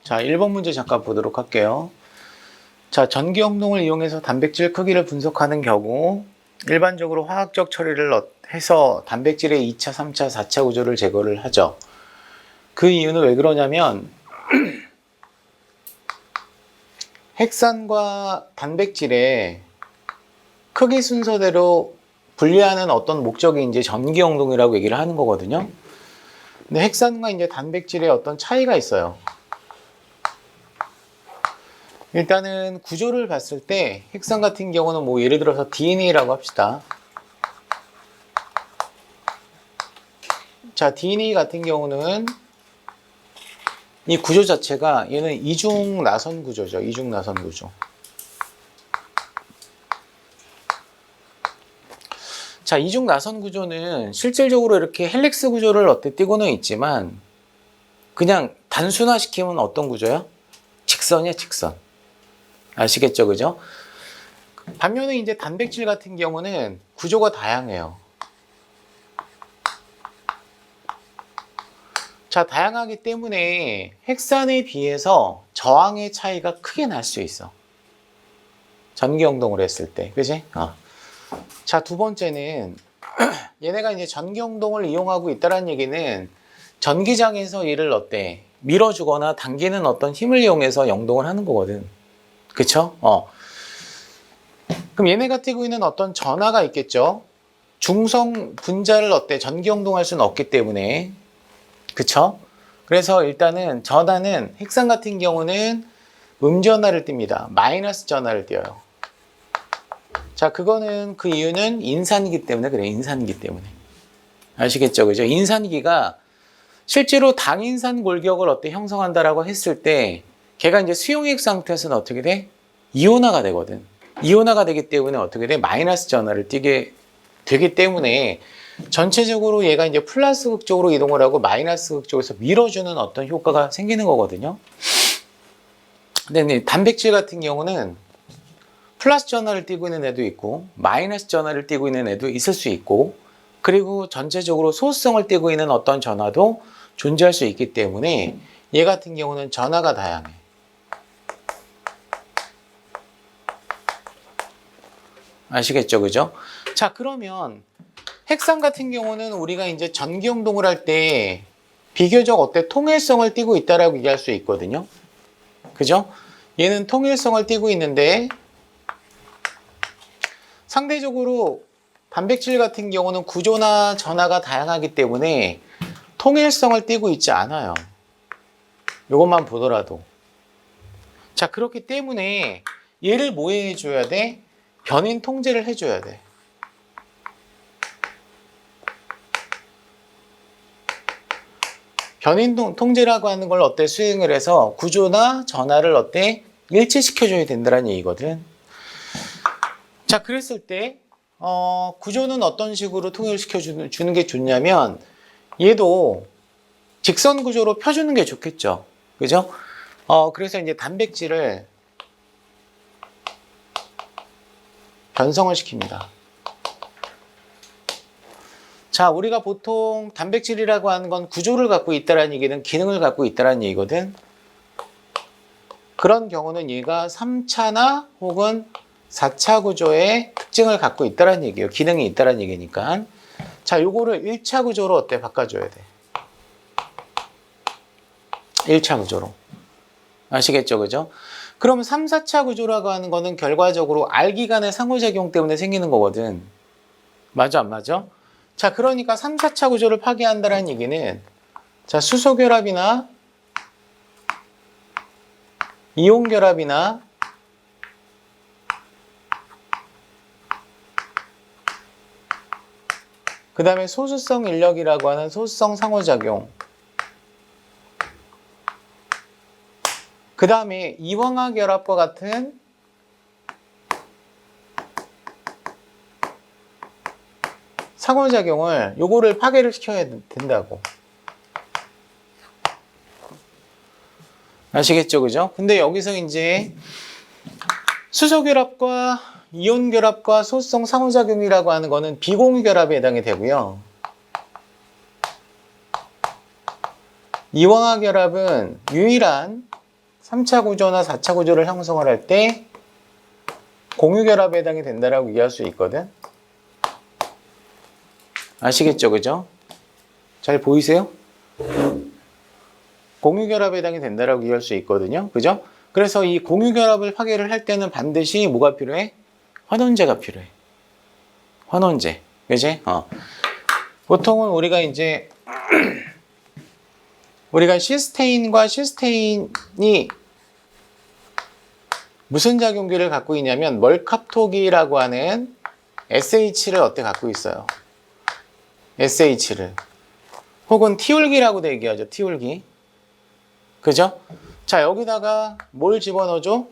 자, 1번 문제 잠깐 보도록 할게요. 자, 전기용동을 이용해서 단백질 크기를 분석하는 경우 일반적으로 화학적 처리를 해서 단백질의 2차, 3차, 4차 구조를 제거를 하죠. 그 이유는 왜 그러냐면 핵산과 단백질의 크기 순서대로 분리하는 어떤 목적이 이제 전기용동이라고 얘기를 하는 거거든요. 근데 핵산과 이제 단백질의 어떤 차이가 있어요. 일단은 구조를 봤을 때 핵산 같은 경우는 뭐 예를 들어서 DNA라고 합시다. 자, DNA 같은 경우는 이 구조 자체가 얘는 이중 나선 구조죠. 이중 나선 구조. 자, 이중 나선 구조는 실질적으로 이렇게 헬릭스 구조를 띄고는 있지만 그냥 단순화시키면 어떤 구조야? 직선이야, 직선. 아시겠죠, 그죠? 반면에 이제 단백질 같은 경우는 구조가 다양해요. 자, 다양하기 때문에 핵산에 비해서 저항의 차이가 크게 날 수 있어. 전기용동을 했을 때, 그지? 자, 두 번째는 얘네가 이제 전기용동을 이용하고 있다는 얘기는 전기장에서 얘를 밀어주거나 당기는 어떤 힘을 이용해서 영동을 하는 거거든. 그쵸? 그럼 얘네가 띄고 있는 어떤 전하가 있겠죠? 중성 분자를 전기용동할 수는 없기 때문에. 그쵸? 그래서 일단은 전하는 핵산 같은 경우는 음전하를 띱니다. 마이너스 전하를 띄어요. 자, 그거는 그 이유는 인산이기 때문에 그래. 인산이기 때문에. 아시겠죠? 그죠? 인산기가 실제로 당인산 골격을 형성한다라고 했을 때 걔가 이제 수용액 상태에서는 어떻게 돼? 이온화가 되거든. 이온화가 되기 때문에 어떻게 돼? 마이너스 전하를 띄게 되기 때문에 전체적으로 얘가 이제 플러스 극 쪽으로 이동을 하고 마이너스 극 쪽에서 밀어주는 어떤 효과가 생기는 거거든요. 근데 단백질 같은 경우는 플러스 전하를 띄고 있는 애도 있고 마이너스 전하를 띄고 있는 애도 있을 수 있고 그리고 전체적으로 소수성을 띄고 있는 어떤 전하도 존재할 수 있기 때문에 얘 같은 경우는 전하가 다양해. 아시겠죠? 그죠? 자, 그러면 핵산 같은 경우는 우리가 이제 전기용동을 할 때 비교적 통일성을 띠고 있다라고 얘기할 수 있거든요. 그죠? 얘는 통일성을 띠고 있는데 상대적으로 단백질 같은 경우는 구조나 전하가 다양하기 때문에 통일성을 띠고 있지 않아요. 이것만 보더라도. 자, 그렇기 때문에 얘를 뭐 해줘야 돼? 변인 통제를 해줘야 돼. 변인 통제라고 하는 걸 수행을 해서 구조나 전하를 일치시켜줘야 된다는 얘기거든. 자, 그랬을 때 구조는 어떤 식으로 통일시켜주는 게 좋냐면 얘도 직선 구조로 펴주는 게 좋겠죠. 그죠? 그래서 이제 단백질을 변성을 시킵니다. 자, 우리가 보통 단백질이라고 하는 건 구조를 갖고 있다는 얘기는 기능을 갖고 있다는 얘기거든. 그런 경우는 얘가 3차나 혹은 4차 구조의 특징을 갖고 있다는 얘기예요. 기능이 있다는 얘기니까. 자, 요거를 1차 구조로 바꿔줘야 돼. 1차 구조로. 아시겠죠? 그죠? 그러면 3, 4차 구조라고 하는 거는 결과적으로 알기간의 상호작용 때문에 생기는 거거든. 맞아, 안 맞아? 자, 그러니까 3, 4차 구조를 파괴한다는 얘기는 자, 수소결합이나 이온결합이나 그 다음에 소수성 인력이라고 하는 소수성 상호작용 그 다음에 이황화 결합과 같은 상호작용을 요거를 파괴를 시켜야 된다고. 아시겠죠? 그죠? 근데 여기서 이제 수소결합과 이온결합과 소수성 상호작용이라고 하는 거는 비공유결합에 해당이 되고요. 이황화 결합은 유일한 3차 구조나 4차 구조를 형성을 할 때 공유결합에 해당이 된다라고 얘기할 수 있거든. 아시겠죠? 그죠? 잘 보이세요? 공유결합에 해당이 된다라고 얘기할 수 있거든요. 그죠? 그래서 이 공유결합을 파괴를 할 때는 반드시 뭐가 필요해? 환원제가 필요해. 환원제. 그지? 보통은 우리가 이제 우리가 시스테인과 시스테인이 무슨 작용기를 갖고 있냐면 멀캅토기라고 하는 SH를 어때 갖고 있어요. SH를. 혹은 티올기라고도 얘기하죠. 티올기. 그죠? 자, 여기다가 뭘 집어넣어줘?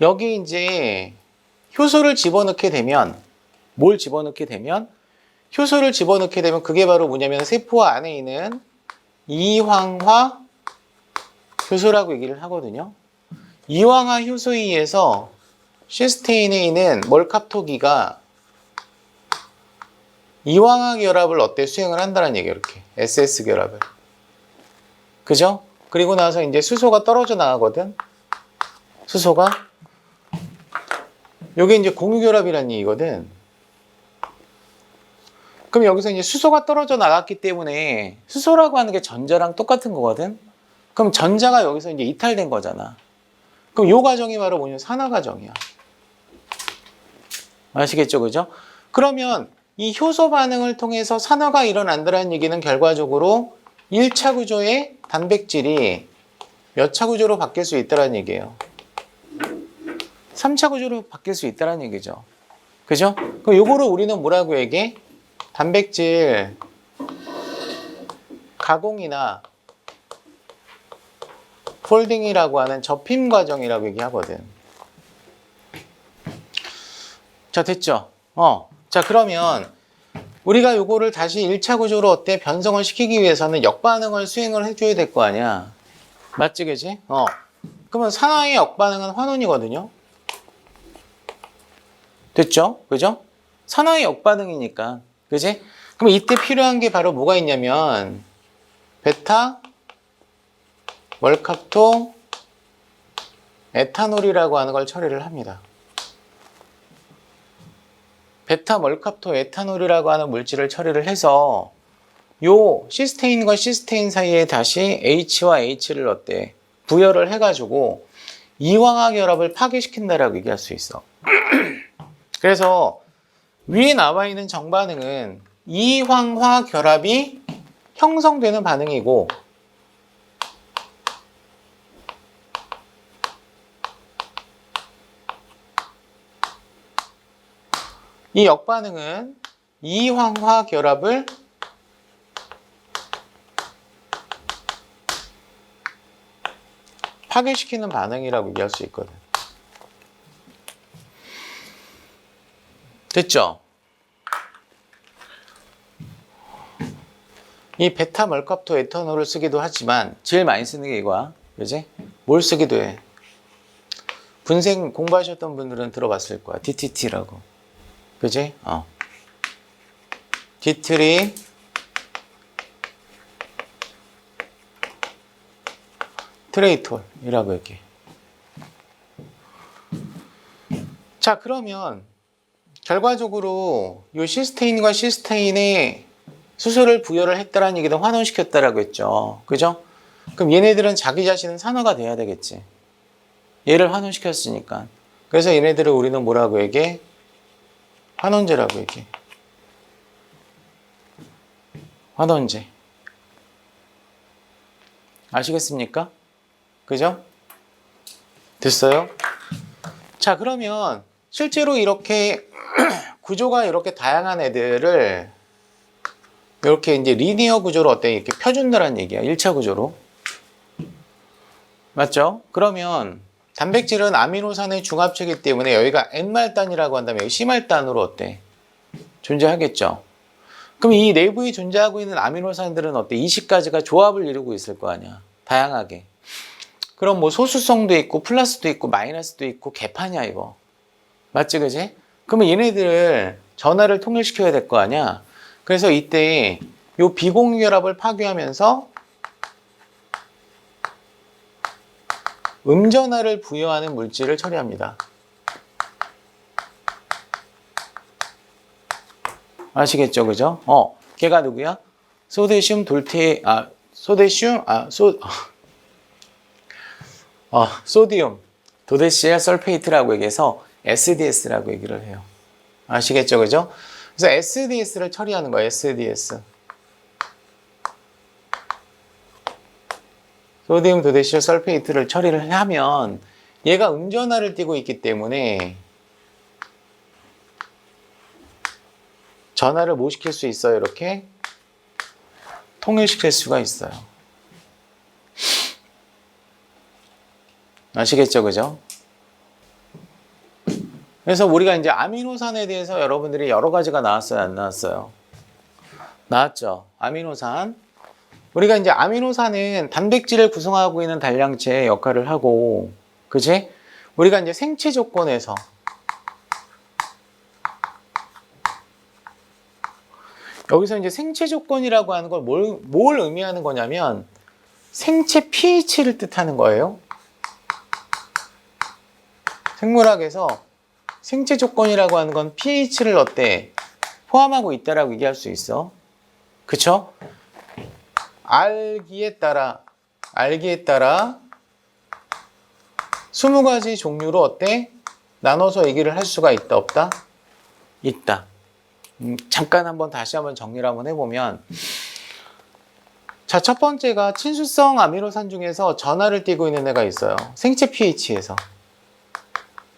여기 이제 효소를 집어넣게 되면 뭘 집어넣게 되면 효소를 집어넣게 되면 그게 바로 뭐냐면 세포 안에 있는 이황화 효소라고 얘기를 하거든요. 이황화 효소에 의해서 시스테인에 있는 멀캅토기가 이황화 결합을 어때 수행을 한다는 얘기예요. 이렇게 SS 결합을. 그죠? 그리고 나서 이제 수소가 떨어져 나가거든. 수소가 요게 이제 공유결합이라는 얘기거든. 그럼 여기서 이제 수소가 떨어져 나갔기 때문에 수소라고 하는 게 전자랑 똑같은 거거든. 그럼 전자가 여기서 이제 이탈된 거잖아. 그럼 요 과정이 바로 뭐냐면 산화 과정이야. 아시겠죠? 그죠? 그러면 이 효소 반응을 통해서 산화가 일어난다는 얘기는 결과적으로 1차 구조의 단백질이 몇 차 구조로 바뀔 수 있다는 얘기예요. 3차 구조로 바뀔 수 있다는 얘기죠. 그죠? 그럼 요거를 우리는 뭐라고 얘기해? 단백질 가공이나 폴딩이라고 하는 접힘 과정이라고 얘기하거든. 자, 됐죠? 자, 그러면 우리가 요거를 다시 1차 구조로 어때? 변성을 시키기 위해서는 역반응을 수행을 해줘야 될 거 아니야. 맞지, 그지? 그러면 산화의 역반응은 환원이거든요. 됐죠? 그죠? 산화의 역반응이니까. 그지? 그럼 이때 필요한 게 바로 뭐가 있냐면 베타 멀캅토 에탄올이라고 하는 걸 처리를 합니다. 베타 멀캅토 에탄올이라고 하는 물질을 처리를 해서 요 시스테인과 시스테인 사이에 다시 H와 H를 어때? 부여를 해가지고 이황화 결합을 파괴시킨다라고 얘기할 수 있어. 그래서 위에 나와 있는 정반응은 이황화 결합이 형성되는 반응이고 이 역반응은 이황화 결합을 파괴시키는 반응이라고 얘기할 수 있거든. 됐죠? 이 베타 멀캅토 에탄올을 쓰기도 하지만 제일 많이 쓰는 게 이거야. 그지? 뭘 쓰기도 해? 분생 공부하셨던 분들은 들어봤을 거야. DTT라고. 그지? 디트리 트레이톨이라고 얘기해. 자, 그러면 결과적으로 이 시스테인과 시스테인에 수소를 부여를 했다라는 얘기는 환원시켰다라고 했죠. 그죠? 그럼 얘네들은 자기 자신은 산화가 돼야 되겠지. 얘를 환원시켰으니까. 그래서 얘네들을 우리는 뭐라고 얘기해? 환원제라고 얘기해. 환원제. 아시겠습니까? 그죠? 됐어요? 자, 그러면 실제로 이렇게 구조가 이렇게 다양한 애들을 이렇게 이제 리니어 구조로 어때? 이렇게 펴준다는 얘기야. 1차 구조로. 맞죠? 그러면 단백질은 아미노산의 중합체이기 때문에 여기가 N말단이라고 한다면 여기 C말단으로 어때? 존재하겠죠? 그럼 이 내부에 존재하고 있는 아미노산들은 어때? 20가지가 조합을 이루고 있을 거 아니야. 다양하게. 그럼 뭐 소수성도 있고 플러스도 있고 마이너스도 있고 개판이야 이거. 맞지 그지? 그러면 얘네들을 전하를 통일시켜야 될 거 아니야. 그래서 이때 요 비공유결합을 파괴하면서 음전하를 부여하는 물질을 처리합니다. 아시겠죠? 그죠? 걔가 누구야? 소디슘 소디움 도데시엘 설페이트라고 얘기해서 SDS라고 얘기를 해요. 아시겠죠? 그죠? 그래서 SDS를 처리하는 거예요. SDS. 소디움 도데시엘 설페이트를 처리를 하면 얘가 음전하를 띠고 있기 때문에 전하를 뭐 시킬 수 있어요? 이렇게 통일시킬 수가 있어요. 아시겠죠? 그죠? 그래서 우리가 이제 아미노산에 대해서 여러분들이 여러 가지가 나왔어요? 안 나왔어요? 나왔죠? 아미노산. 우리가 이제 아미노산은 단백질을 구성하고 있는 단량체의 역할을 하고, 그지? 우리가 이제 생체 조건에서 여기서 이제 생체 조건이라고 하는 걸 뭘 의미하는 거냐면 생체 pH를 뜻하는 거예요. 생물학에서 생체 조건이라고 하는 건 pH를 포함하고 있다라고 얘기할 수 있어. 그쵸? 알기에 따라 20가지 종류로 나눠서 얘기를 할 수가 있다, 없다? 있다. 잠깐 다시 한번 정리를 한번 해보면, 자, 첫 번째가 친수성 아미노산 중에서 전하를 띠고 있는 애가 있어요. 생체 pH에서.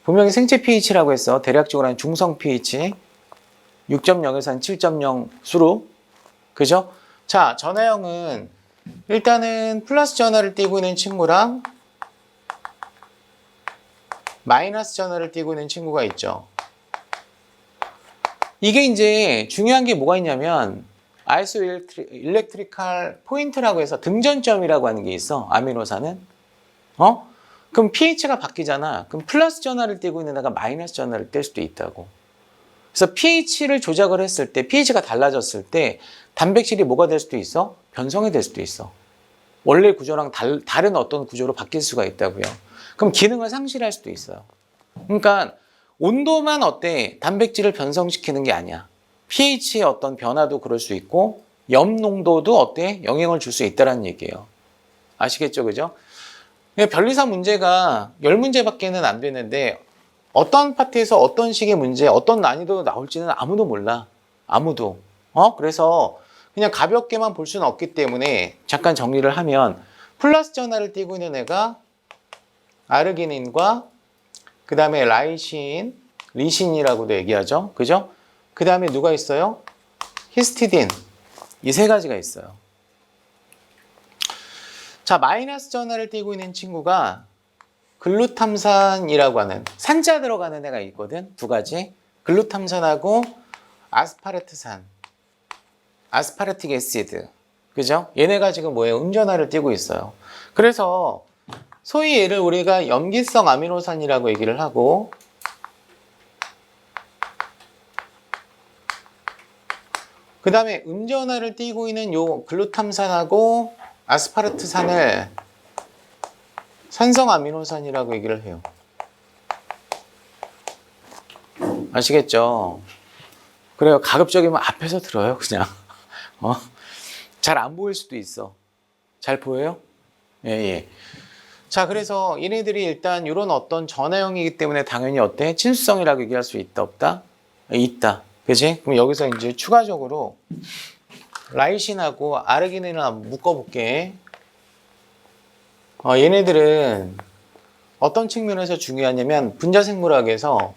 분명히 생체 pH라고 했어. 대략적으로 한 중성 pH 6.0에서 한 7.0 수로. 그죠? 자, 전하형은 일단은 플러스 전하를 띠고 있는 친구랑 마이너스 전하를 띠고 있는 친구가 있죠. 이게 이제 중요한 게 뭐가 있냐면 아이소 일렉트리칼 포인트라고 해서 등전점이라고 하는 게 있어. 아미노산은. 그럼 pH가 바뀌잖아. 그럼 플러스 전하를 띠고 있는 애가 마이너스 전하를 뗄 수도 있다고. 그래서 pH를 조작을 했을 때, pH가 달라졌을 때 단백질이 뭐가 될 수도 있어? 변성이 될 수도 있어. 원래 구조랑 다른 어떤 구조로 바뀔 수가 있다고요. 그럼 기능을 상실할 수도 있어요. 그러니까 온도만 단백질을 변성시키는 게 아니야. pH의 어떤 변화도 그럴 수 있고 염 농도도 영향을 줄 수 있다는 얘기예요. 아시겠죠? 그죠? 변리사 문제가 10문제밖에는 안 되는데 어떤 파트에서 어떤 식의 문제, 어떤 난이도 나올지는 아무도 몰라. 아무도. 그래서 그냥 가볍게만 볼 수는 없기 때문에 잠깐 정리를 하면 플러스 전하를 띠고 있는 애가 아르기닌과 그 다음에 라이신, 리신이라고도 얘기하죠. 그죠? 그 다음에 누가 있어요? 히스티딘. 이 세 가지가 있어요. 자, 마이너스 전하를 띠고 있는 친구가 글루탐산이라고 하는 산자 들어가는 애가 있거든. 두 가지. 글루탐산하고 아스파르트산. 아스파르틱 애시드. 그죠? 얘네가 지금 뭐예요? 음전하를 띠고 있어요. 그래서 소위 얘를 우리가 염기성 아미노산이라고 얘기를 하고 그 다음에 음전하를 띠고 있는 요 글루탐산하고 아스파르트산을 산성 아미노산이라고 얘기를 해요. 아시겠죠? 그래요. 가급적이면 앞에서 들어요. 그냥. 잘 안 보일 수도 있어. 잘 보여요? 예. 자, 그래서 얘네들이 일단 이런 어떤 전하형이기 때문에 당연히 친수성이라고 얘기할 수 있다, 없다? 있다. 그지? 그럼 여기서 이제 추가적으로 라이신하고 아르기닌을 한번 묶어볼게. 얘네들은 어떤 측면에서 중요하냐면 분자생물학에서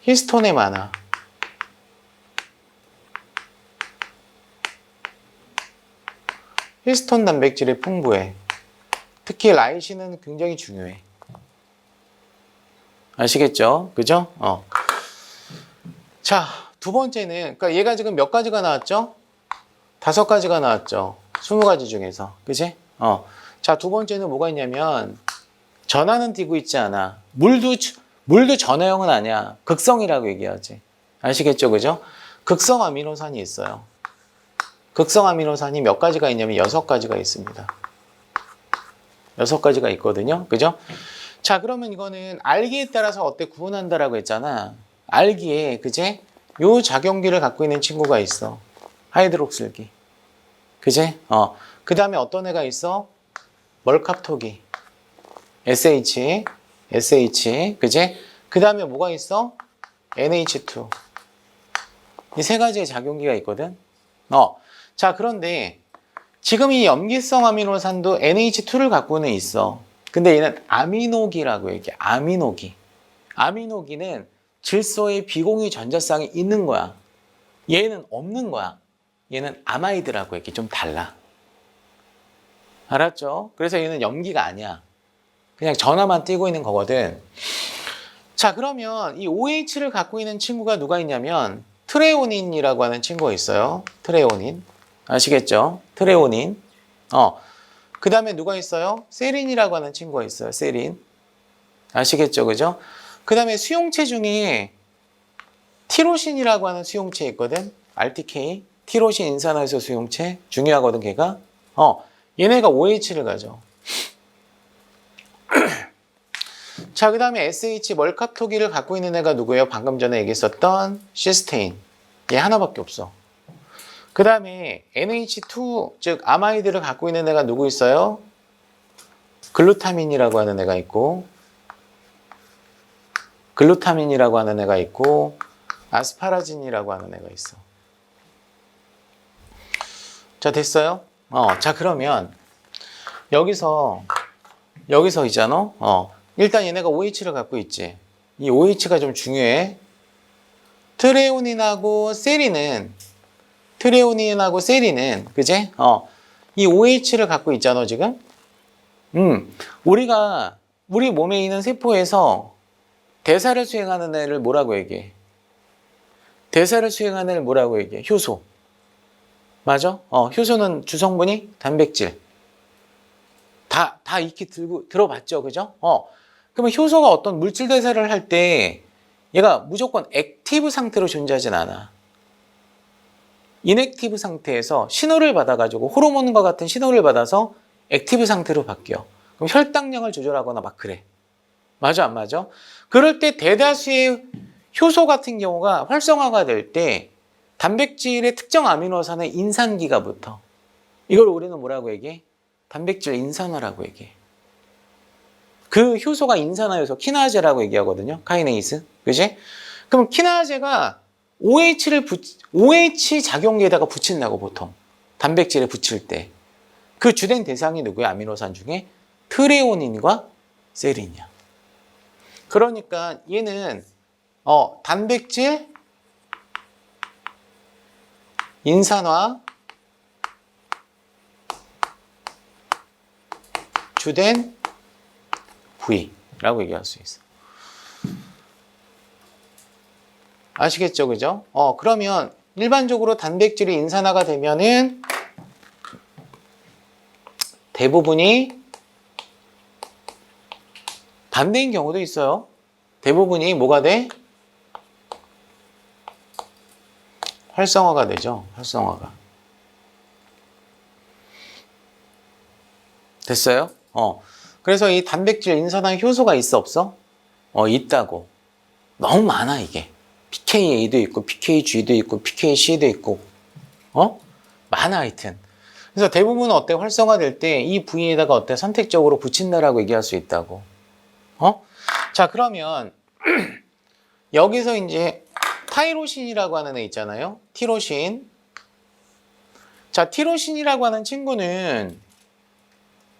히스톤에 많아. 히스톤 단백질이 풍부해. 특히 라이신은 굉장히 중요해. 아시겠죠? 그죠? 자, 두 번째는, 그러니까 얘가 지금 몇 가지가 나왔죠? 5가지가 나왔죠. 20가지 중에서. 그지? 자, 두 번째는 뭐가 있냐면, 전하는 띠고 있지 않아. 물도 전하형은 아니야. 극성이라고 얘기하지. 아시겠죠? 그죠? 극성 아미노산이 있어요. 극성 아미노산이 몇 가지가 있냐면 6가지가 있습니다. 6가지가 있거든요. 그죠? 자, 그러면 이거는 알기에 따라서 어때 구분한다라고 했잖아. 알기에, 그제? 요 작용기를 갖고 있는 친구가 있어. 하이드록슬기. 그제? 그 다음에 어떤 애가 있어? 멀캅토기. SH. 그제? 그 다음에 뭐가 있어? NH2. 이 세 가지의 작용기가 있거든. 자, 그런데 지금 이 염기성 아미노산도 NH2를 갖고는 있어. 근데 얘는 아미노기라고 얘기해. 아미노기. 아미노기는 질소의 비공유 전자쌍이 있는 거야. 얘는 없는 거야. 얘는 아마이드라고 얘기해. 좀 달라. 알았죠? 그래서 얘는 염기가 아니야. 그냥 전하만 띄고 있는 거거든. 자, 그러면 이 OH를 갖고 있는 친구가 누가 있냐면 트레오닌이라고 하는 친구가 있어요. 트레오닌. 아시겠죠? 트레오닌. 그 다음에 누가 있어요? 세린이라고 하는 친구가 있어요. 세린. 아시겠죠? 그죠? 그 다음에 수용체 중에 티로신이라고 하는 수용체 있거든. RTK. 티로신 인산화효소 수용체. 중요하거든, 걔가. 얘네가 OH를 가져. 자, 그 다음에 SH 멀캅토기를 갖고 있는 애가 누구예요? 방금 전에 얘기했었던 시스테인. 얘 하나밖에 없어. 그 다음에 NH2, 즉 아마이드를 갖고 있는 애가 누구 있어요? 글루타민이라고 하는 애가 있고, 아스파라진이라고 하는 애가 있어. 자, 됐어요? 자, 그러면 여기서 있잖아. 일단 얘네가 OH를 갖고 있지. 이 OH가 좀 중요해. 트레오닌하고 세린은, 그제? 이 OH를 갖고 있잖아, 지금. 우리 몸에 있는 세포에서 대사를 수행하는 애를 뭐라고 얘기해? 효소. 맞아? 효소는 주성분이 단백질. 다 익히 들어봤죠, 그죠? 그러면 효소가 어떤 물질 대사를 할 때 얘가 무조건 액티브 상태로 존재하진 않아. 인액티브 상태에서 신호를 받아가지고 호르몬과 같은 신호를 받아서 액티브 상태로 바뀌어. 그럼 혈당량을 조절하거나 막 그래. 맞아, 안 맞아? 그럴 때 대다수의 효소 같은 경우가 활성화가 될 때 단백질의 특정 아미노산의 인산기가 붙어. 이걸 우리는 뭐라고 얘기해? 단백질 인산화라고 얘기해. 그 효소가 인산화효소, 키나제라고 얘기하거든요. 카이네이스. 그지? 그럼 키나제가 OH 작용기에다가 붙인다고 보통. 단백질에 붙일 때. 그 주된 대상이 누구야? 아미노산 중에? 트레오닌과 세린이야. 그러니까 얘는 단백질 인산화 주된 부위라고 얘기할 수 있어. 아시겠죠? 그죠? 그러면 일반적으로 단백질이 인산화가 되면은 대부분이 반대인 경우도 있어요. 대부분이 뭐가 돼? 활성화가 되죠. 활성화가. 됐어요? 그래서 이 단백질 인산화 효소가 있어 없어? 있다고. 너무 많아 이게. PKA도 있고 PKG도 있고 PKC도 있고 많아 하여튼. 그래서 대부분은 어때? 활성화될 때 이 부위에다가 어때? 선택적으로 붙인다라고 얘기할 수 있다고. 자, 그러면 여기서 이제 타이로신이라고 하는 애 있잖아요. 티로신. 자, 티로신이라고 하는 친구는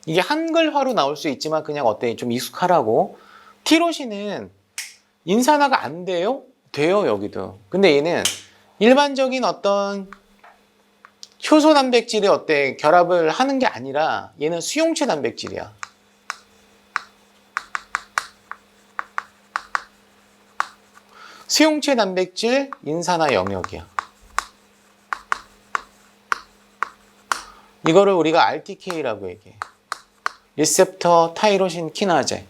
이게 한글화로 나올 수 있지만 그냥 어때? 좀 익숙하라고. 티로신은 인산화가 안 돼요? 돼요, 여기도. 근데 얘는 일반적인 어떤 효소 단백질에 어때? 결합을 하는 게 아니라 얘는 수용체 단백질이야. 수용체 단백질 인산화 영역이야. 이거를 우리가 RTK라고 얘기해. 리셉터 타이로신 키나제.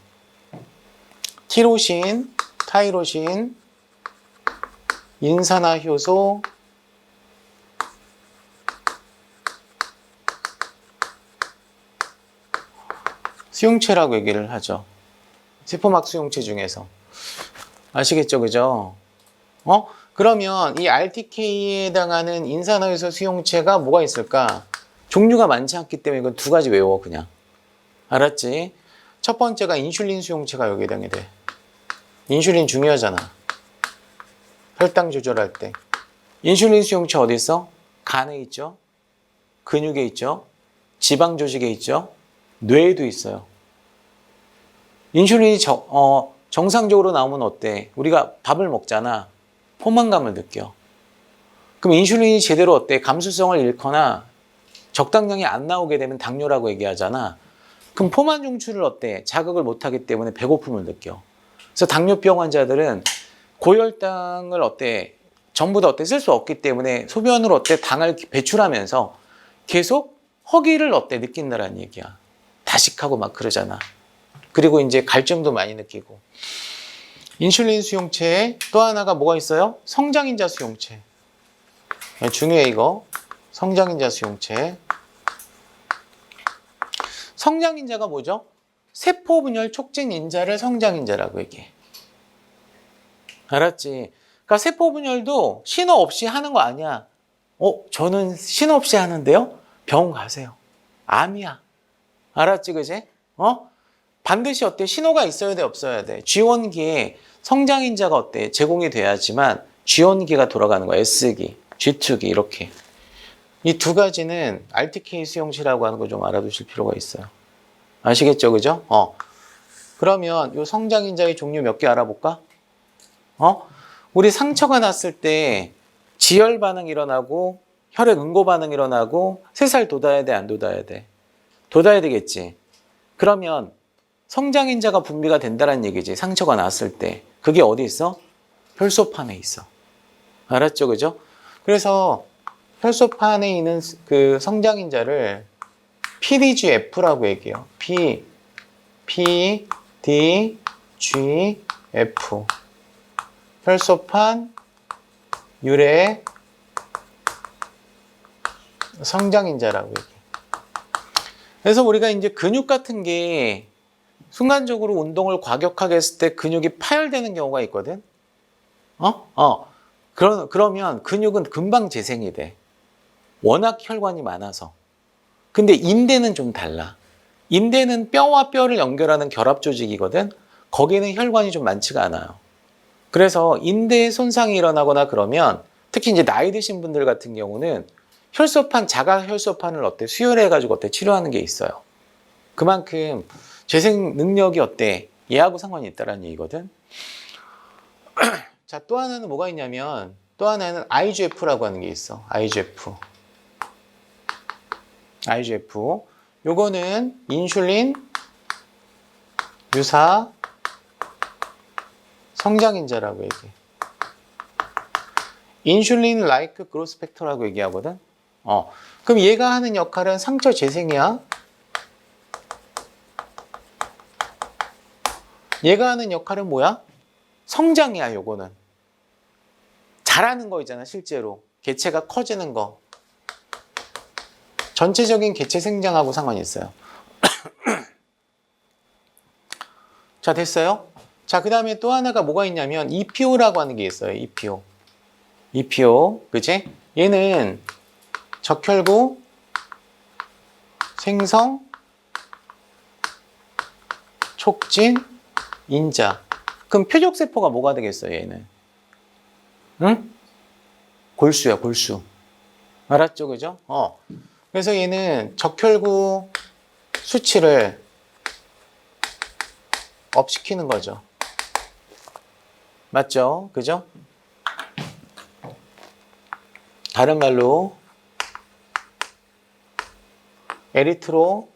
티로신, 타이로신, 인산화 효소, 수용체라고 얘기를 하죠. 세포막 수용체 중에서. 아시겠죠? 그죠? 그러면 이 RTK에 해당하는 인산화효소 수용체가 뭐가 있을까? 종류가 많지 않기 때문에 이건 두 가지 외워, 그냥. 알았지? 첫 번째가 인슐린 수용체가 여기에 해당이 돼. 인슐린 중요하잖아. 혈당 조절할 때. 인슐린 수용체 어디 있어? 간에 있죠? 근육에 있죠? 지방 조직에 있죠? 뇌에도 있어요. 인슐린이 정상적으로 나오면 어때? 우리가 밥을 먹잖아. 포만감을 느껴. 그럼 인슐린이 제대로 어때? 감수성을 잃거나 적당량이 안 나오게 되면 당뇨라고 얘기하잖아. 그럼 포만 중추를 어때? 자극을 못하기 때문에 배고픔을 느껴. 그래서 당뇨병 환자들은 고혈당을 어때? 전부 다 어때? 쓸 수 없기 때문에 소변으로 어때? 당을 배출하면서 계속 허기를 어때? 느낀다라는 얘기야. 다식하고 막 그러잖아. 그리고 이제 갈증도 많이 느끼고. 인슐린 수용체에 또 하나가 뭐가 있어요? 성장인자 수용체. 중요해 이거. 성장인자 수용체. 성장인자가 뭐죠? 세포분열 촉진인자를 성장인자라고 얘기해. 알았지? 그러니까 세포분열도 신호 없이 하는 거 아니야. 저는 신호 없이 하는데요? 병원 가세요. 암이야. 알았지, 그지? 반드시 어때? 신호가 있어야 돼, 없어야 돼? G1기에 성장인자가 어때? 제공이 돼야지만 G1기가 돌아가는 거야. S기, G2기 이렇게. 이 두 가지는 RTK 수용체라고 하는 거 좀 알아두실 필요가 있어요. 아시겠죠, 그죠? 그러면 이 성장인자의 종류 몇 개 알아볼까? 우리 상처가 났을 때 지혈 반응 일어나고 혈액 응고 반응 일어나고 새살 돋아야 돼, 안 돋아야 돼? 돋아야 되겠지. 그러면 성장인자가 분비가 된다는 얘기지. 상처가 났을 때. 그게 어디 있어? 혈소판에 있어. 알았죠? 그죠? 그래서 혈소판에 있는 그 성장인자를 PDGF라고 얘기해요. PDGF. 혈소판 유래 성장인자라고 얘기해요. 그래서 우리가 이제 근육 같은 게 순간적으로 운동을 과격하게 했을 때 근육이 파열되는 경우가 있거든. 그러면 근육은 금방 재생이 돼. 워낙 혈관이 많아서. 근데 인대는 좀 달라. 인대는 뼈와 뼈를 연결하는 결합 조직이거든. 거기는 혈관이 좀 많지가 않아요. 그래서 인대에 손상이 일어나거나 그러면 특히 이제 나이 드신 분들 같은 경우는 자가 혈소판을 어때? 수혈해가지고 어때? 치료하는 게 있어요. 그만큼 재생 능력이 어때? 얘하고 상관이 있다는 얘기거든. 자, 또 하나는 뭐가 있냐면 또 하나는 IGF라고 하는 게 있어. IGF. 요거는 인슐린 유사 성장인자라고 얘기해. 인슐린 라이크 그로스 팩터라고 얘기하거든. 그럼 얘가 하는 역할은 상처 재생이야. 얘가 하는 역할은 뭐야? 성장이야, 요거는. 자라는 거 있잖아, 실제로. 개체가 커지는 거. 전체적인 개체 생장하고 상관이 있어요. 자, 됐어요? 자, 그 다음에 또 하나가 뭐가 있냐면 EPO라고 하는 게 있어요. EPO. 그치? 얘는 적혈구 생성 촉진 인자. 그럼 표적세포가 뭐가 되겠어요, 얘는? 응? 골수야, 골수. 알았죠, 그죠? 그래서 얘는 적혈구 수치를 업시키는 거죠. 맞죠? 그죠? 다른 말로 에리트로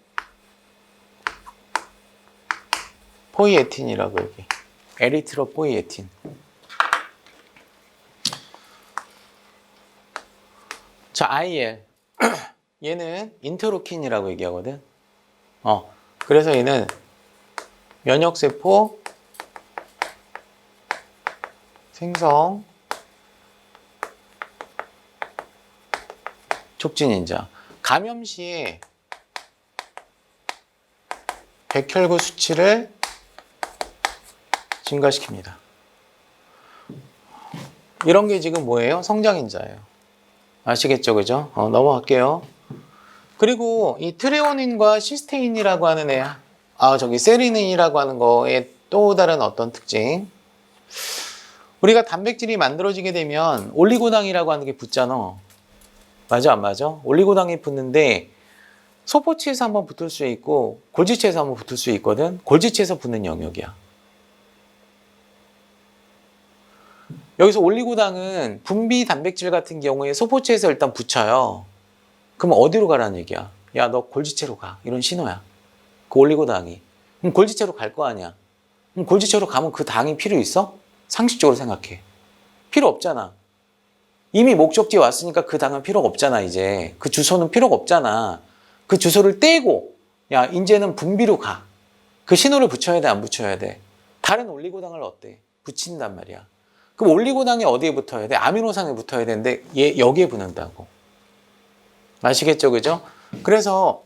포이에틴이라고 얘기해. 에리트로 포이에틴. 자, IL. 얘는 인터루킨이라고 얘기하거든. 그래서 얘는 면역세포 생성 촉진인자. 감염 시에 백혈구 수치를 증가시킵니다. 이런 게 지금 뭐예요? 성장인자예요. 아시겠죠? 그죠? 넘어갈게요. 그리고 이 트레오닌과 시스테인이라고 하는 세리닌이라고 하는 거에 또 다른 어떤 특징. 우리가 단백질이 만들어지게 되면 올리고당이라고 하는 게 붙잖아. 맞아, 안 맞아? 올리고당이 붙는데 소포치에서 한번 붙을 수 있고 골지체에서 한번 붙을 수 있거든. 골지체에서 붙는 영역이야. 여기서 올리고당은 분비 단백질 같은 경우에 소포체에서 일단 붙여요. 그럼 어디로 가라는 얘기야? 야, 너 골지체로 가. 이런 신호야. 그 올리고당이. 그럼 골지체로 갈 거 아니야. 그럼 골지체로 가면 그 당이 필요 있어? 상식적으로 생각해. 필요 없잖아. 이미 목적지에 왔으니까 그 당은 필요가 없잖아, 이제. 그 주소는 필요가 없잖아. 그 주소를 떼고, 야, 이제는 분비로 가. 그 신호를 붙여야 돼, 안 붙여야 돼? 다른 올리고당을 어때? 붙인단 말이야. 그럼 올리고당이 어디에 붙어야 돼? 아미노산에 붙어야 되는데 얘 여기에 붙는다고. 아시겠죠? 그죠? 그래서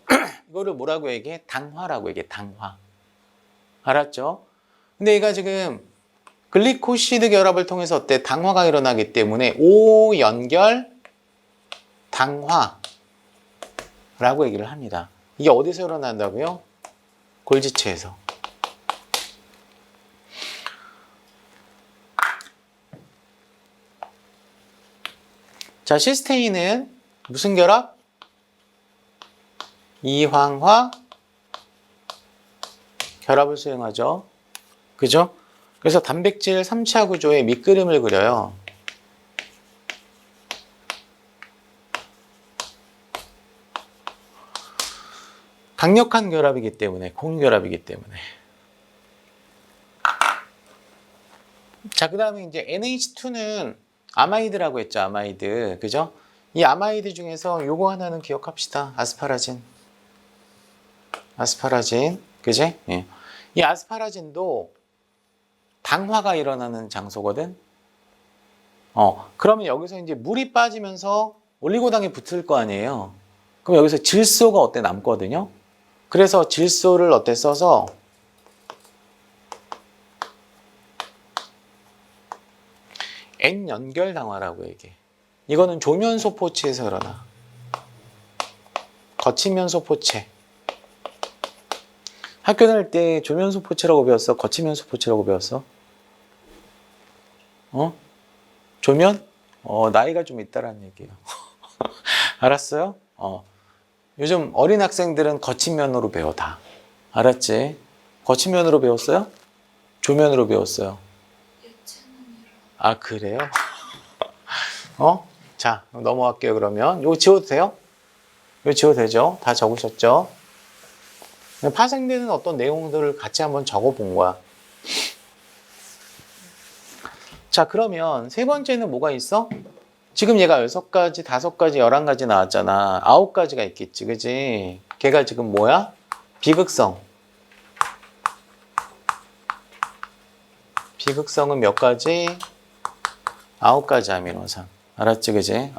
이거를 뭐라고 얘기해? 당화라고 얘기해. 당화. 알았죠? 근데 얘가 지금 글리코시드 결합을 통해서 어때? 당화가 일어나기 때문에 오연결 당화라고 얘기를 합니다. 이게 어디서 일어난다고요? 골지체에서. 자, 시스테인은 무슨 결합? 이황화 결합을 수행하죠. 그죠? 그래서 단백질 3차 구조의 밑그림을 그려요. 강력한 결합이기 때문에, 공결합이기 때문에. 자, 그 다음에 이제 NH2는 아마이드라고 했죠, 아마이드. 그죠? 이 아마이드 중에서 요거 하나는 기억합시다. 아스파라진. 아스파라진. 그지? 예. 이 아스파라진도 당화가 일어나는 장소거든? 그러면 여기서 이제 물이 빠지면서 올리고당이 붙을 거 아니에요? 그럼 여기서 질소가 어때? 남거든요? 그래서 질소를 어때? 써서 N연결 당화라고 얘기해. 이거는 조면소포체에서 일어나. 거치면소포체. 학교 다닐 때 조면소포체라고 배웠어? 거치면소포체라고 배웠어? 조면? 나이가 좀 있다라는 얘기예요. 알았어요? 요즘 어린 학생들은 거치면으로 배워, 다. 알았지? 거치면으로 배웠어요? 조면으로 배웠어요? 아, 그래요? 자, 넘어갈게요, 그러면. 이거 지워도 돼요? 이거 지워도 되죠? 다 적으셨죠? 파생되는 어떤 내용들을 같이 한번 적어본 거야. 자, 그러면 세 번째는 뭐가 있어? 지금 얘가 6가지, 5가지, 11가지 나왔잖아. 9가지가 있겠지, 그지? 걔가 지금 뭐야? 비극성. 비극성은 몇 가지? 9가지 아미노산. 알았지, 그지?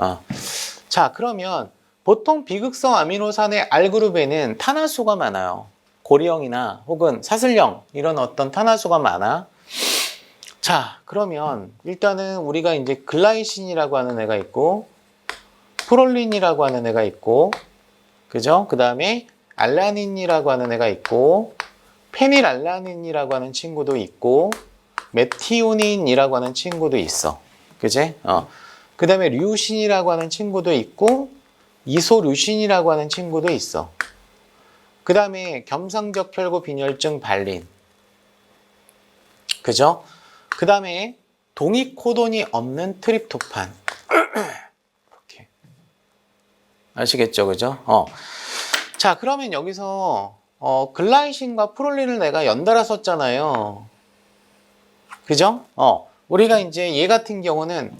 자, 그러면 보통 비극성 아미노산의 R그룹에는 탄화수가 많아요. 고리형이나 혹은 사슬형 이런 어떤 탄화수가 많아. 자, 그러면 일단은 우리가 이제 글라이신이라고 하는 애가 있고 프롤린이라고 하는 애가 있고 그죠? 그 다음에 알라닌이라고 하는 애가 있고 페닐알라닌이라고 하는 친구도 있고 메티오닌이라고 하는 친구도 있어. 그지? 그 다음에 류신이라고 하는 친구도 있고 이소류신이라고 하는 친구도 있어. 그 다음에 겸상적 혈구 빈혈증 발린. 그죠? 그 다음에 동의코돈이 없는 트립토판. 이렇게. 아시겠죠? 그죠? 자, 그러면 여기서 글라이신과 프롤린을 내가 연달아 썼잖아요. 그죠? 우리가 이제 얘 같은 경우는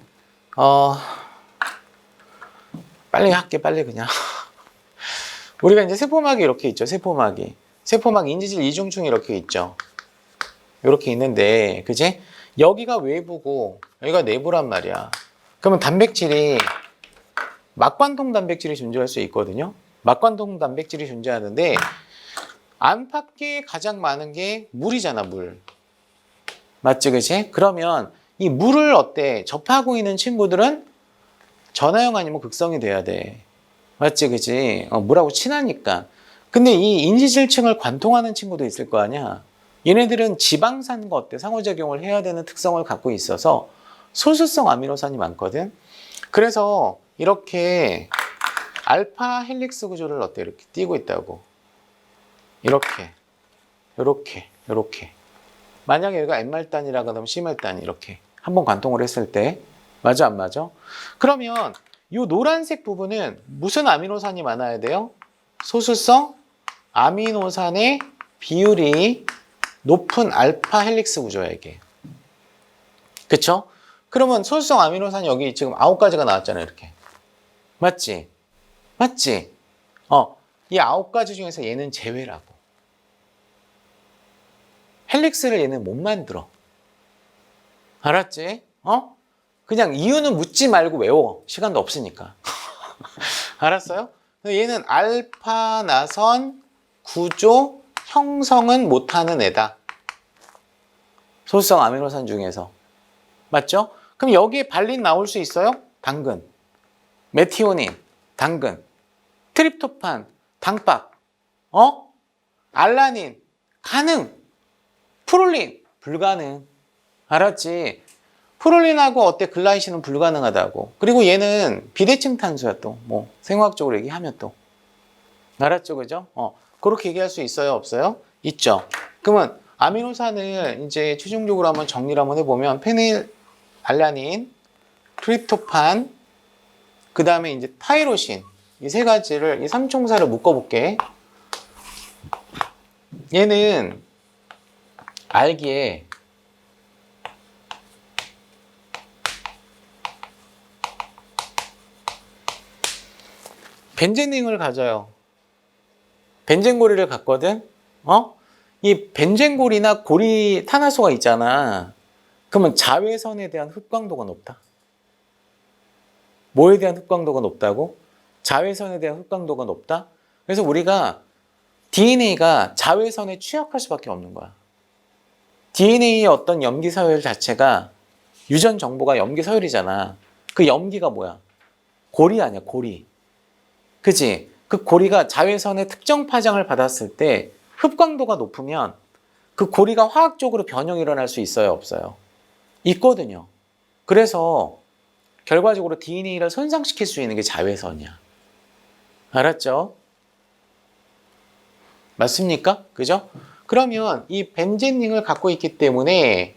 빨리 할게, 빨리 그냥. 우리가 이제 세포막이 이렇게 있죠, 세포막이. 세포막 인지질 이중층 이렇게 있죠. 이렇게 있는데, 그지? 여기가 외부고, 여기가 내부란 말이야. 그러면 단백질이, 막관통 단백질이 존재할 수 있거든요? 막관통 단백질이 존재하는데, 안팎에 가장 많은 게 물이잖아, 물. 맞지, 그치? 그러면 이 물을 어때? 접하고 있는 친구들은 전하형 아니면 극성이 돼야 돼. 맞지, 그치? 물하고 친하니까. 근데 이 인지질층을 관통하는 친구도 있을 거 아니야? 얘네들은 지방산과 어때? 상호작용을 해야 되는 특성을 갖고 있어서 소수성 아미노산이 많거든? 그래서 이렇게 알파 헬릭스 구조를 어때? 이렇게 띄고 있다고. 이렇게. 요렇게. 만약에 여기가 N말단이라 그러면 C말단 이렇게. 한번 관통을 했을 때. 맞아, 안 맞아? 그러면 이 노란색 부분은 무슨 아미노산이 많아야 돼요? 소수성 아미노산의 비율이 높은 알파 헬릭스 구조야, 이게. 그쵸? 그러면 소수성 아미노산이 여기 지금 9가지가 나왔잖아요, 이렇게. 맞지? 맞지? 이 9가지 중에서 얘는 제외라고. 헬릭스를 얘는 못 만들어. 알았지? 그냥 이유는 묻지 말고 외워. 시간도 없으니까. 알았어요? 얘는 알파 나선 구조 형성은 못하는 애다. 소수성 아미노산 중에서. 맞죠? 그럼 여기에 발린 나올 수 있어요? 당근, 메티오닌, 당근, 트립토판, 당박, 알라닌, 가능, 프롤린, 불가능. 알았지? 프롤린하고 어때? 글라이신은 불가능하다고. 그리고 얘는 비대칭 탄소야 또. 뭐 생화학적으로 얘기하면 또. 알았죠? 그죠? 그렇게 얘기할 수 있어요? 없어요? 있죠. 그러면 아미노산을 이제 최종적으로 한번 정리를 한번 해보면 페닐 알라닌, 트립토판, 그 다음에 이제 타이로신 이 세 가지를 이 삼총사를 묶어볼게. 얘는 알기에 벤젠링을 가져요. 벤젠고리를 갖거든. 이 벤젠고리나 고리 탄화소가 있잖아. 그러면 자외선에 대한 흡광도가 높다. 뭐에 대한 흡광도가 높다고? 자외선에 대한 흡광도가 높다. 그래서 우리가 DNA가 자외선에 취약할 수밖에 없는 거야. DNA의 어떤 염기 서열 자체가 유전 정보가 염기 서열이잖아. 그 염기가 뭐야? 고리 아니야, 고리. 그치? 그 고리가 자외선의 특정 파장을 받았을 때 흡광도가 높으면 그 고리가 화학적으로 변형이 일어날 수 있어요, 없어요? 있거든요. 그래서 결과적으로 DNA를 손상시킬 수 있는 게 자외선이야. 알았죠? 맞습니까? 그죠? 그러면 이 벤젠링을 갖고 있기 때문에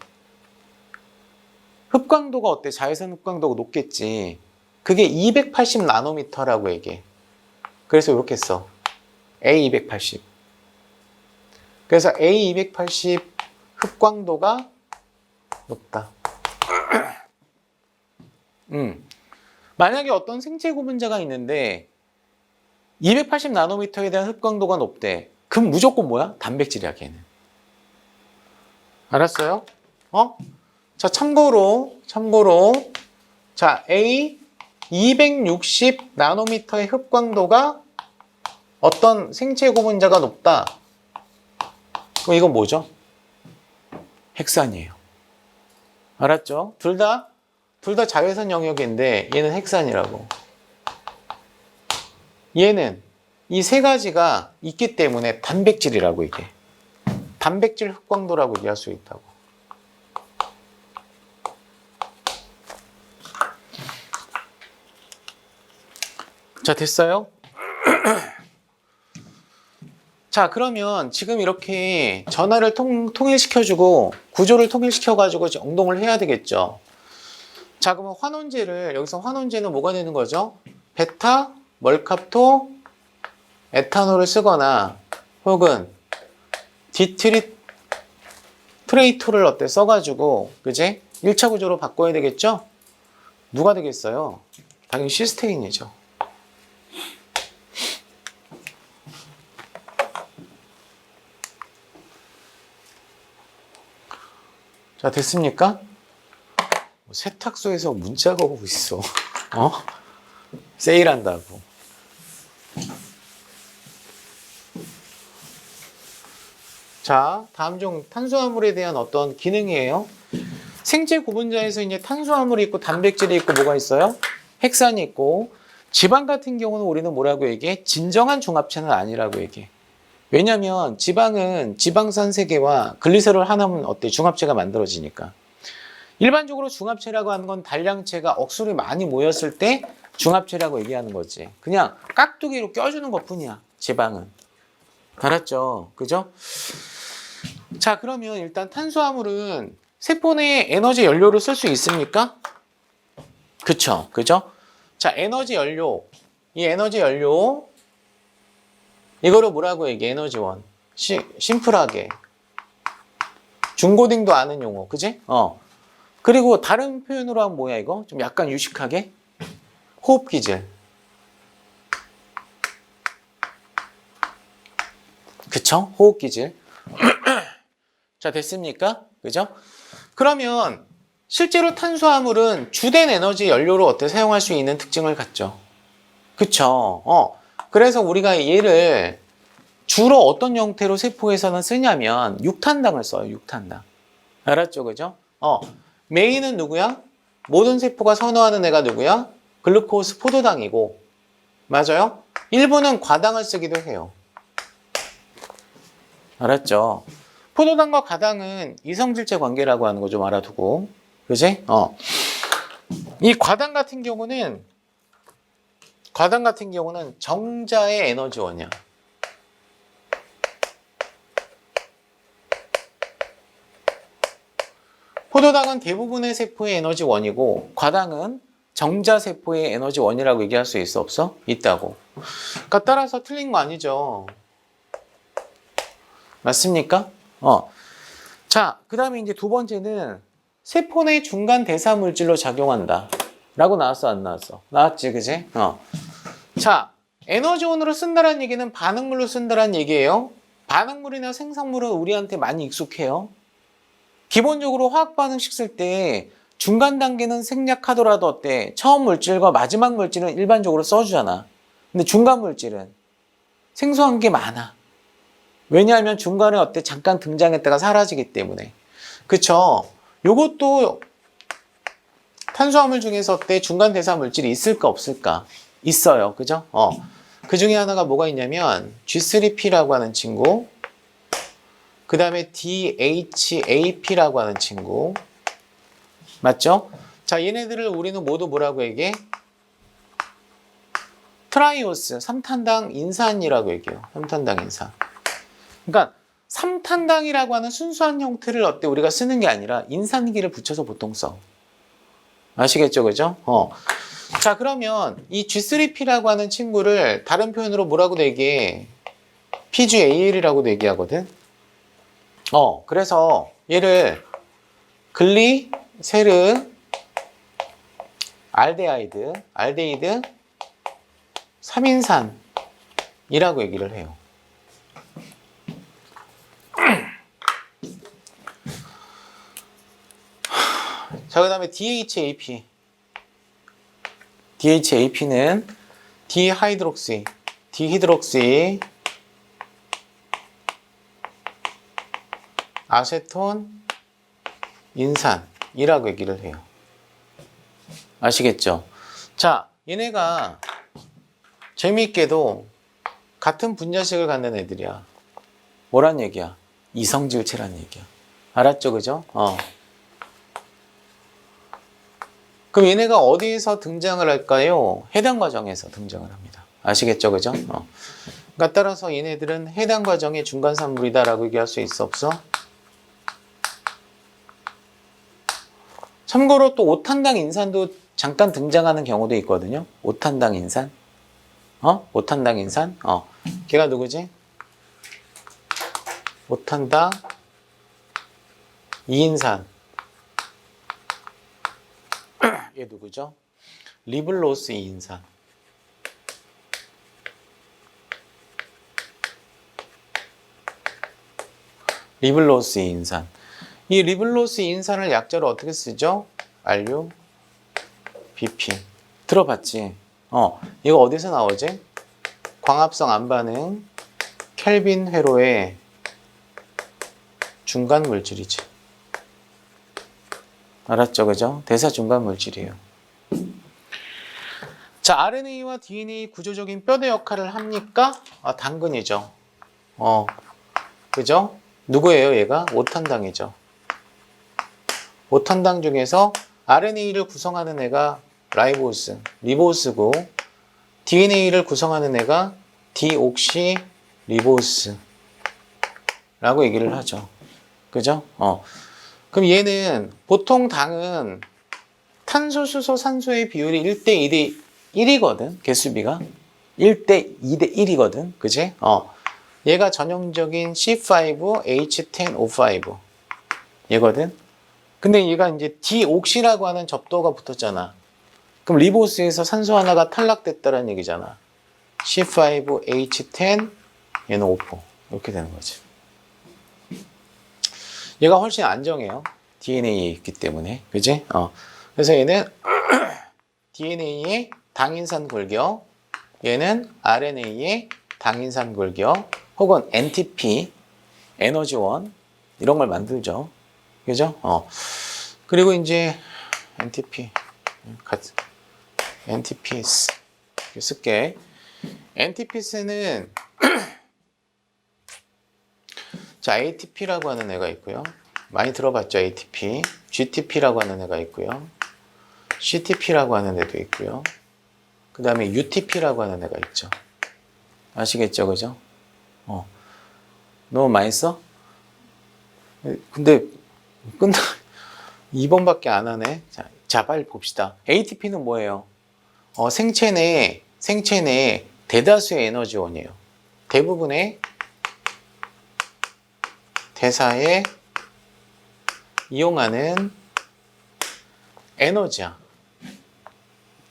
흡광도가 어때? 자외선 흡광도가 높겠지. 그게 280 나노미터라고 얘기해. 그래서 이렇게 써. A280. 그래서 A280 흡광도가 높다. 만약에 어떤 생체 구분자가 있는데 280 나노미터에 대한 흡광도가 높대. 그럼 무조건 뭐야? 단백질이야, 걔는. 알았어요? 자, 참고로 자, A 260 나노미터의 흡광도가 어떤 생체 구분자가 높다. 그럼 이건 뭐죠? 핵산이에요. 알았죠? 둘 다 자외선 영역인데 얘는 핵산이라고. 얘는 이 세 가지가 있기 때문에 단백질이라고 이게. 단백질 흡광도라고 얘기할 수 있다고. 자, 됐어요? 자, 그러면 지금 이렇게 전하를 통일시켜주고 구조를 통일시켜가지고 응동을 해야 되겠죠. 자, 그러면 환원제를, 여기서 환원제는 뭐가 되는 거죠? 베타, 멀캅토, 에탄올을 쓰거나 혹은 디트레이토를 어때 써가지고, 그지? 1차 구조로 바꿔야 되겠죠? 누가 되겠어요? 당연히 시스테인이죠. 자, 됐습니까? 세탁소에서 문자가 오고 있어. 세일한다고. 자, 다음 중 탄수화물에 대한 어떤 기능이에요. 생체 구분자에서 이제 탄수화물이 있고 단백질이 있고 뭐가 있어요? 핵산이 있고 지방 같은 경우는 우리는 뭐라고 얘기해? 진정한 중합체는 아니라고 얘기해. 왜냐면 지방은 지방산 세 개와 글리세롤 하나면 어때? 중합체가 만들어지니까. 일반적으로 중합체라고 하는 건 단량체가 억수로 많이 모였을 때 중합체라고 얘기하는 거지. 그냥 깍두기로 껴주는 것뿐이야. 지방은. 알았죠? 그죠? 자, 그러면 일단 탄수화물은 세포 내에 에너지 연료로 쓸 수 있습니까? 그쵸? 그죠? 자, 에너지 연료. 이 에너지 연료. 이거를 뭐라고 얘기해? 에너지원. 심플하게. 중고딩도 아는 용어. 그지? 그리고 다른 표현으로 하면 뭐야, 이거? 좀 약간 유식하게. 호흡기질. 그쵸? 호흡기질. 자, 됐습니까? 그죠? 그러면 실제로 탄수화물은 주된 에너지 연료로 어때 사용할 수 있는 특징을 갖죠. 그쵸? 그래서 우리가 얘를 주로 어떤 형태로 세포에서는 쓰냐면 육탄당을 써요. 육탄당. 알았죠? 그죠? 메인은 누구야? 모든 세포가 선호하는 애가 누구야? 글루코스 포도당이고. 맞아요? 일부는 과당을 쓰기도 해요. 알았죠? 포도당과 과당은 이성질체 관계라고 하는 거 좀 알아두고. 그지? 이 과당 같은 경우는 정자의 에너지원이야. 포도당은 대부분의 세포의 에너지원이고 과당은 정자세포의 에너지원이라고 얘기할 수 있어 없어? 있다고. 그러니까 따라서 틀린 거 아니죠. 맞습니까? 자, 그 다음에 이제 두 번째는 세포 내 중간 대사 물질로 작용한다. 라고 나왔어, 안 나왔어? 나왔지, 그지? 자, 에너지원으로 쓴다는 얘기는 반응물로 쓴다는 얘기예요. 반응물이나 생성물은 우리한테 많이 익숙해요. 기본적으로 화학 반응식 쓸 때 중간 단계는 생략하더라도 어때? 처음 물질과 마지막 물질은 일반적으로 써주잖아. 근데 중간 물질은 생소한 게 많아. 왜냐하면 중간에 어때? 잠깐 등장했다가 사라지기 때문에. 그쵸? 요것도 탄수화물 중에서 어때? 중간 대사 물질이 있을까 없을까? 있어요. 그죠? 그 중에 하나가 뭐가 있냐면 G3P라고 하는 친구, 그 다음에 DHAP라고 하는 친구. 맞죠? 자, 얘네들을 우리는 모두 뭐라고 얘기해? 트라이오스, 3탄당 인산이라고 얘기해요. 3탄당 인산. 그러니까 3탄당이라고 하는 순수한 형태를 어때? 우리가 쓰는 게 아니라 인산기를 붙여서 보통 써. 아시겠죠? 그죠? 자, 그러면 이 G3P라고 하는 친구를 다른 표현으로 뭐라고도 얘기해? PGAL이라고도 얘기하거든. 그래서 얘를 글리세르 알데히드 3인산이라고 얘기를 해요. 자, 그 다음에 DHAP. DHAP는 디히드록시 아세톤 인산이라고 얘기를 해요. 아시겠죠? 자, 얘네가 재미있게도 같은 분자식을 갖는 애들이야. 뭐란 얘기야? 이성질체란 얘기야. 알았죠? 그죠? 그럼 얘네가 어디에서 등장을 할까요? 해당 과정에서 등장을 합니다. 아시겠죠? 그죠? 그러니까 따라서 얘네들은 해당 과정의 중간산물이다라고 얘기할 수 있어 없어? 참고로 또 5탄당 인산도 잠깐 등장하는 경우도 있거든요. 5탄당 인산. 5탄당 인산. 걔가 누구지? 5탄당 2인산. 얘 누구죠? 리블로스 2인산. 리블로스 2인산. 이 리블로스 2인산을 약자로 어떻게 쓰죠? RU, BP. 들어봤지? 이거 어디서 나오지? 광합성 안반응, 켈빈 회로의 중간 물질이지. 알았죠? 그죠? 대사 중간 물질이에요. 자, RNA와 DNA 구조적인 뼈대 역할을 합니까? 당근이죠. 그죠? 누구예요, 얘가? 5탄당이죠. 5탄당 중에서 RNA를 구성하는 애가 라이보스, 리보스고, DNA를 구성하는 애가 디옥시 리보스 라고 얘기를 하죠. 그죠? 그럼 얘는 보통 당은 탄소, 수소, 산소의 비율이 1대 1이거든. 개수비가 1대 2대 1이거든. 그지? 얘가 전형적인 C5H10O5 얘거든. 근데 얘가 이제 디옥시라고 하는 접도가 붙었잖아. 그럼 리보스에서 산소 하나가 탈락됐다는 얘기잖아. C5H10 얘는 O4 이렇게 되는 거지. 얘가 훨씬 안정해요. DNA에 있기 때문에. 그지? 그래서 얘는 DNA의 당인산 골격, 얘는 RNA의 당인산 골격, 혹은 NTP, 에너지원 이런 걸 만들죠. 그죠? 그리고 이제 NTPs 쓸게. NTPs는 자, ATP라고 하는 애가 있고요. 많이 들어봤죠, ATP. GTP라고 하는 애가 있고요. CTP라고 하는 애도 있고요. 그 다음에 UTP라고 하는 애가 있죠. 아시겠죠, 그죠? 너무 많이 써? 근데 끝나 2번밖에 안 하네. 자, 빨리 봅시다. ATP는 뭐예요? 생체 내 대다수의 에너지원이에요. 대부분의 대사에 이용하는 에너지야.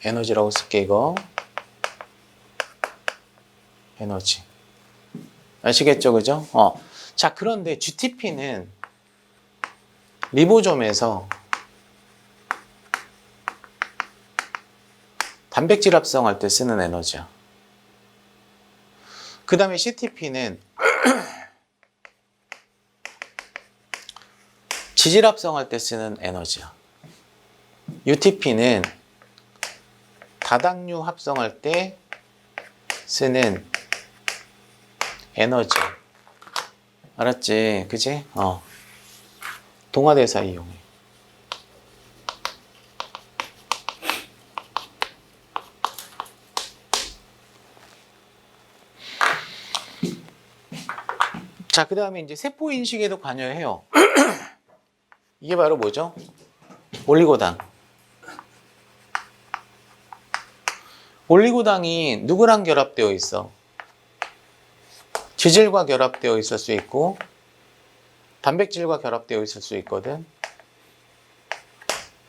에너지라고 쓸게, 이거. 에너지. 아시겠죠, 그죠? 자, 그런데 GTP는 리보솜에서 단백질 합성할 때 쓰는 에너지야. 그 다음에 CTP는 지질 합성할 때 쓰는 에너지야. UTP는 다당류 합성할 때 쓰는 에너지. 알았지? 그지? 동화대사 이용해. 자, 그 다음에 이제 세포 인식에도 관여해요. 이게 바로 뭐죠? 올리고당. 올리고당이 누구랑 결합되어 있어? 지질과 결합되어 있을 수 있고, 단백질과 결합되어 있을 수 있거든.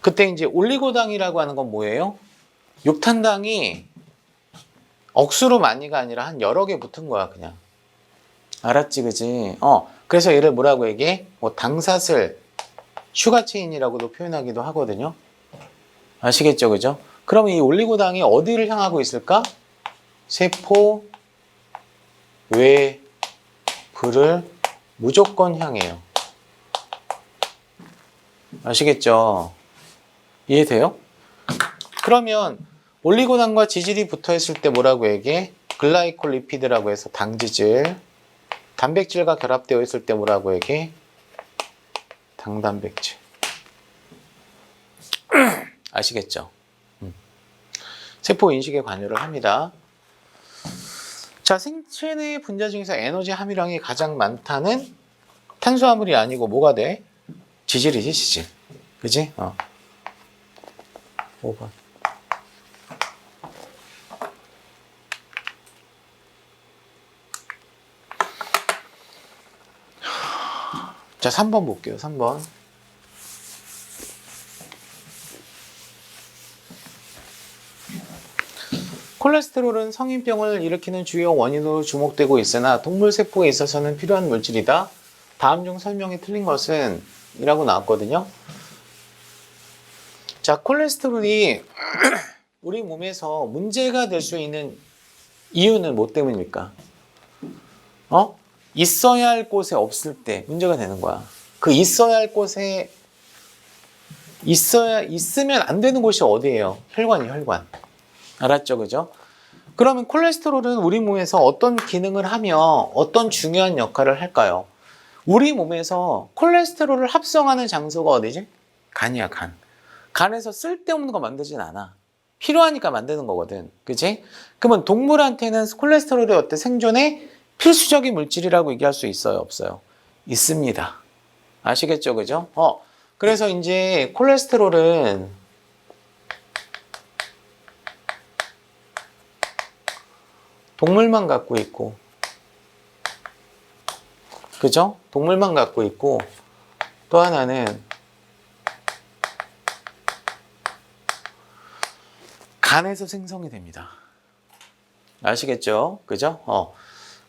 그때 이제 올리고당이라고 하는 건 뭐예요? 6탄당이 억수로 많이가 아니라 한 여러 개 붙은 거야, 그냥. 알았지, 그지? 그래서 얘를 뭐라고 얘기해? 당사슬, 슈가체인이라고도 표현하기도 하거든요. 아시겠죠, 그죠? 그럼 이 올리고당이 어디를 향하고 있을까? 세포 외부를 무조건 향해요. 아시겠죠? 이해돼요? 그러면 올리고당과 지질이 붙어 있을 때 뭐라고 얘기해? 글라이콜리피드라고 해서 당지질. 단백질과 결합되어 있을 때 뭐라고 얘기해? 당단백질. 아시겠죠? 세포 인식에 관여를 합니다. 자, 생체 내 분자 중에서 에너지 함유량이 가장 많다는 탄수화물이 아니고 뭐가 돼? 지질이지, 지질. 그지? 5번. 자, 3번 볼게요. 3번. 콜레스테롤은 성인병을 일으키는 주요 원인으로 주목되고 있으나 동물 세포에 있어서는 필요한 물질이다. 다음 중 설명이 틀린 것은? 이라고 나왔거든요. 자, 콜레스테롤이 우리 몸에서 문제가 될 수 있는 이유는 뭐 때문입니까? 있어야 할 곳에 없을 때 문제가 되는 거야. 그 있어야 할 곳에 있으면 안 되는 곳이 어디예요? 혈관이에요, 혈관. 알았죠, 그죠? 그러면 콜레스테롤은 우리 몸에서 어떤 기능을 하며 어떤 중요한 역할을 할까요? 우리 몸에서 콜레스테롤을 합성하는 장소가 어디지? 간이야, 간. 간에서 쓸데없는 거 만들진 않아. 필요하니까 만드는 거거든. 그치? 그러면 동물한테는 콜레스테롤이 어때? 생존에 필수적인 물질이라고 얘기할 수 있어요? 없어요? 있습니다. 아시겠죠? 그죠? 그래서 이제 콜레스테롤은 동물만 갖고 있고, 그죠? 동물만 갖고 있고, 또 하나는 간에서 생성이 됩니다. 아시겠죠? 그죠?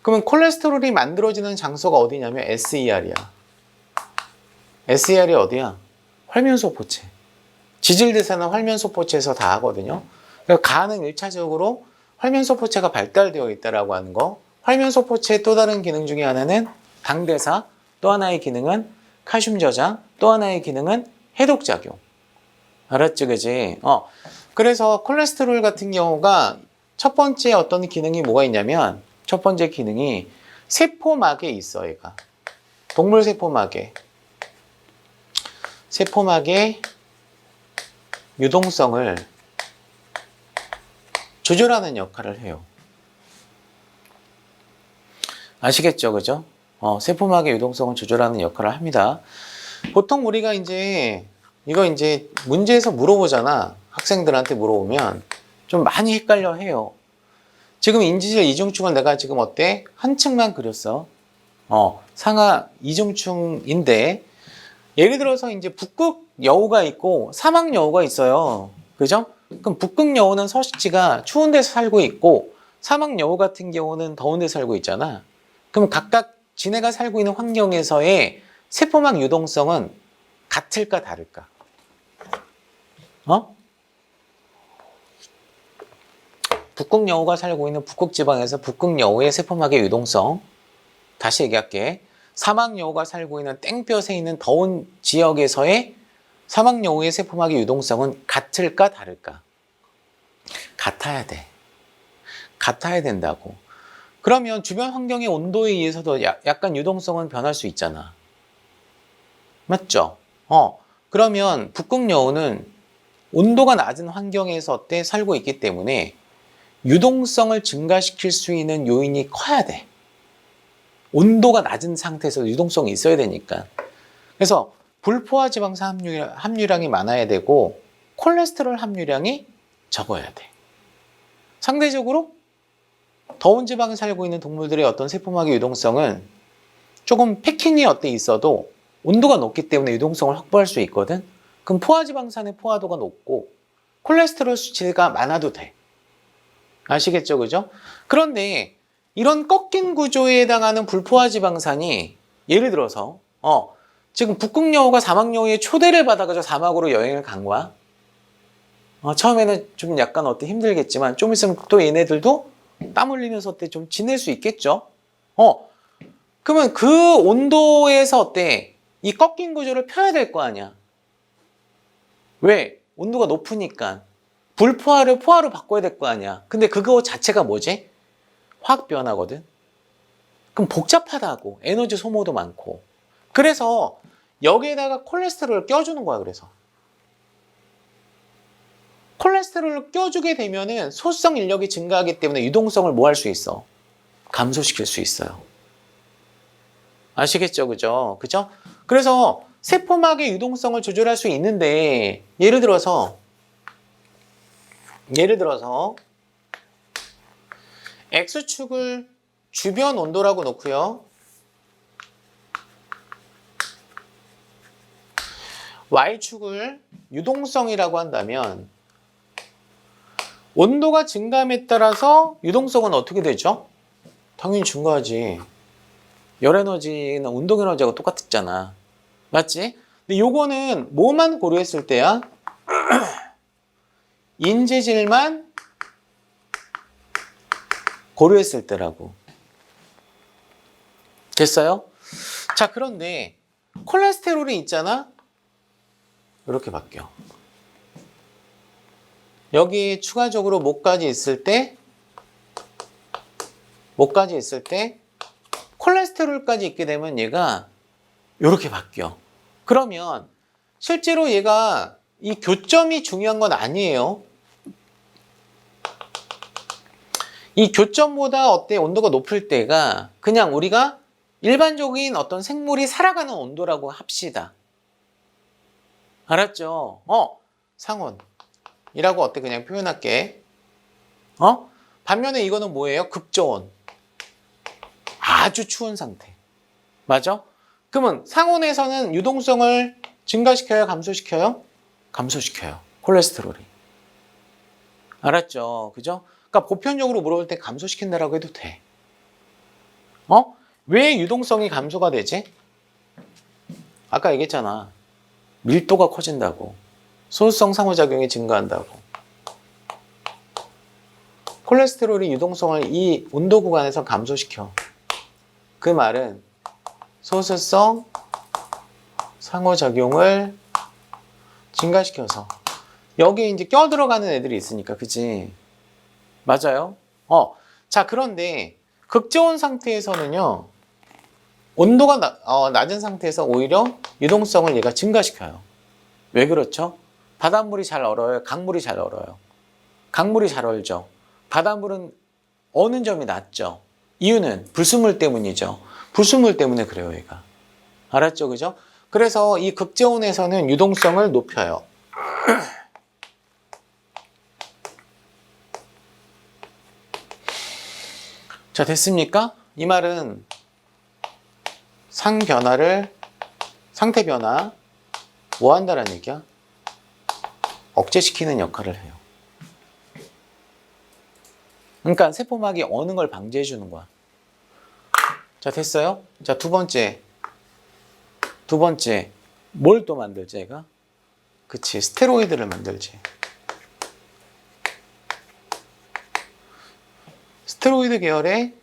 그러면 콜레스테롤이 만들어지는 장소가 어디냐면 SER이야. SER이 어디야? 활면소포체. 지질대사는 활면소포체에서 다 하거든요. 그러니까 간은 1차적으로 활면소포체가 발달되어 있다라고 하는 거. 활면소포체의 또 다른 기능 중에 하나는 당대사, 또 하나의 기능은 칼슘 저장, 또 하나의 기능은 해독작용. 알았지, 그지? 그래서 콜레스테롤 같은 경우가 첫 번째 어떤 기능이 뭐가 있냐면, 첫 번째 기능이 세포막에 있어, 얘가. 동물 세포막에. 세포막의 유동성을 조절하는 역할을 해요. 아시겠죠? 그죠? 세포막의 유동성을 조절하는 역할을 합니다. 보통 우리가 이거 문제에서 물어보잖아. 학생들한테 물어보면 좀 많이 헷갈려 해요. 지금 인지질 이중충을 내가 지금 어때? 한 층만 그렸어. 상하 이중충인데, 예를 들어서 이제 북극 여우가 있고 사막 여우가 있어요. 그죠? 그럼 북극 여우는 서식지가 추운 데서 살고 있고, 사막 여우 같은 경우는 더운 데서 살고 있잖아. 그럼 각각 지네가 살고 있는 환경에서의 세포막 유동성은 같을까 다를까? 북극 여우가 살고 있는 북극 지방에서 북극 여우의 세포막의 유동성, 다시 얘기할게. 사막 여우가 살고 있는 땡볕에 있는 더운 지역에서의 사막 여우의 세포막의 유동성은 같을까 다를까? 같아야 돼. 같아야 된다고. 그러면 주변 환경의 온도에 의해서도 약간 유동성은 변할 수 있잖아. 맞죠? 그러면 북극 여우는 온도가 낮은 환경에서 어때? 살고 있기 때문에 유동성을 증가시킬 수 있는 요인이 커야 돼. 온도가 낮은 상태에서 유동성이 있어야 되니까. 그래서 불포화 지방산 함유량이 많아야 되고 콜레스테롤 함유량이 적어야 돼. 상대적으로 더운 지방에 살고 있는 동물들의 어떤 세포막의 유동성은 조금 패킹이 있어도 온도가 높기 때문에 유동성을 확보할 수 있거든. 그럼 포화지방산의 포화도가 높고 콜레스테롤 수치가 많아도 돼. 아시겠죠? 그죠? 그런데 이런 꺾인 구조에 해당하는 불포화지방산이 예를 들어서 지금 북극여우가 사막여우의 초대를 받아가지고 사막으로 여행을 간 거야. 처음에는 좀 약간 힘들겠지만 좀 있으면 또 얘네들도 땀 흘리면서 좀 지낼 수 있겠죠? 그러면 그 온도에서 이 꺾인 구조를 펴야 될 거 아니야. 왜? 온도가 높으니까. 불포화를 포화로 바꿔야 될 거 아니야. 근데 그거 자체가 뭐지? 화학 변화거든. 그럼 복잡하다고. 에너지 소모도 많고. 그래서 여기에다가 콜레스테롤을 껴주는 거야. 그래서 콜레스테롤을 껴주게 되면은 소수성 인력이 증가하기 때문에 유동성을 뭐 할 수 있어? 감소시킬 수 있어요. 아시겠죠? 그죠? 그죠? 그래서 세포막의 유동성을 조절할 수 있는데 예를 들어서 X축을 주변 온도라고 놓고요. Y축을 유동성이라고 한다면 온도가 증가함에 따라서 유동성은 어떻게 되죠? 당연히 증가하지. 열에너지는 운동에너지하고 똑같았잖아. 맞지? 근데 요거는 뭐만 고려했을 때야? 인지질만 고려했을 때라고. 됐어요? 자, 그런데 콜레스테롤이 있잖아? 이렇게 바뀌어. 여기 추가적으로 목까지 있을 때 콜레스테롤까지 있게 되면 얘가 이렇게 바뀌어. 그러면 실제로 얘가 이 교점이 중요한 건 아니에요. 이 교점보다 어때? 온도가 높을 때가 그냥 우리가 일반적인 어떤 생물이 살아가는 온도라고 합시다. 알았죠? 상온이라고 어때? 그냥 표현할게. 반면에 이거는 뭐예요? 급저온. 아주 추운 상태. 맞아? 그러면 상온에서는 유동성을 증가시켜요? 감소시켜요? 감소시켜요. 콜레스테롤이. 알았죠? 그죠? 그러니까 보편적으로 물어볼 때 감소시킨다라고 해도 돼. 왜 유동성이 감소가 되지? 아까 얘기했잖아. 밀도가 커진다고. 소수성 상호작용이 증가한다고. 콜레스테롤이 유동성을 이 온도 구간에서 감소시켜. 그 말은 소수성 상호작용을 증가시켜서 여기에 이제 껴들어가는 애들이 있으니까, 그치? 맞아요? 자, 그런데 극저온 상태에서는요, 온도가 낮은 상태에서 오히려 유동성을 얘가 증가시켜요. 왜 그렇죠? 바닷물이 잘 얼어요? 강물이 잘 얼어요? 강물이 잘 얼죠. 바닷물은 어는 점이 낮죠. 이유는 불순물 때문이죠. 불순물 때문에 그래요, 얘가. 알았죠? 그죠? 그래서 이 극저온에서는 유동성을 높여요. 자, 됐습니까? 이 말은 상태 변화, 뭐 한다는 얘기야? 억제시키는 역할을 해요. 그러니까 세포막이 어는 걸 방지해 주는 거야. 자, 됐어요? 자, 두 번째. 뭘 또 만들지, 얘가? 그치, 스테로이드를 만들지. 스테로이드 계열의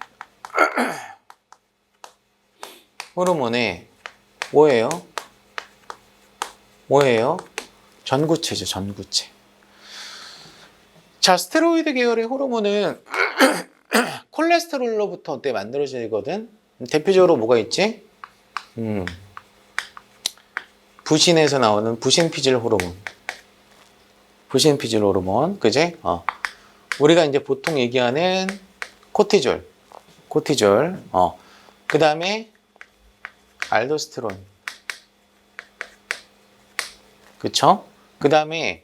호르몬에 뭐예요? 전구체죠, 전구체. 자, 스테로이드 계열의 호르몬은 콜레스테롤로부터 어때 만들어지거든? 대표적으로 뭐가 있지? 부신에서 나오는 부신피질 호르몬. 부신피질 호르몬, 그지? 우리가 이제 보통 얘기하는 코티졸. 그 다음에 알도스테론. 그쵸? 그 다음에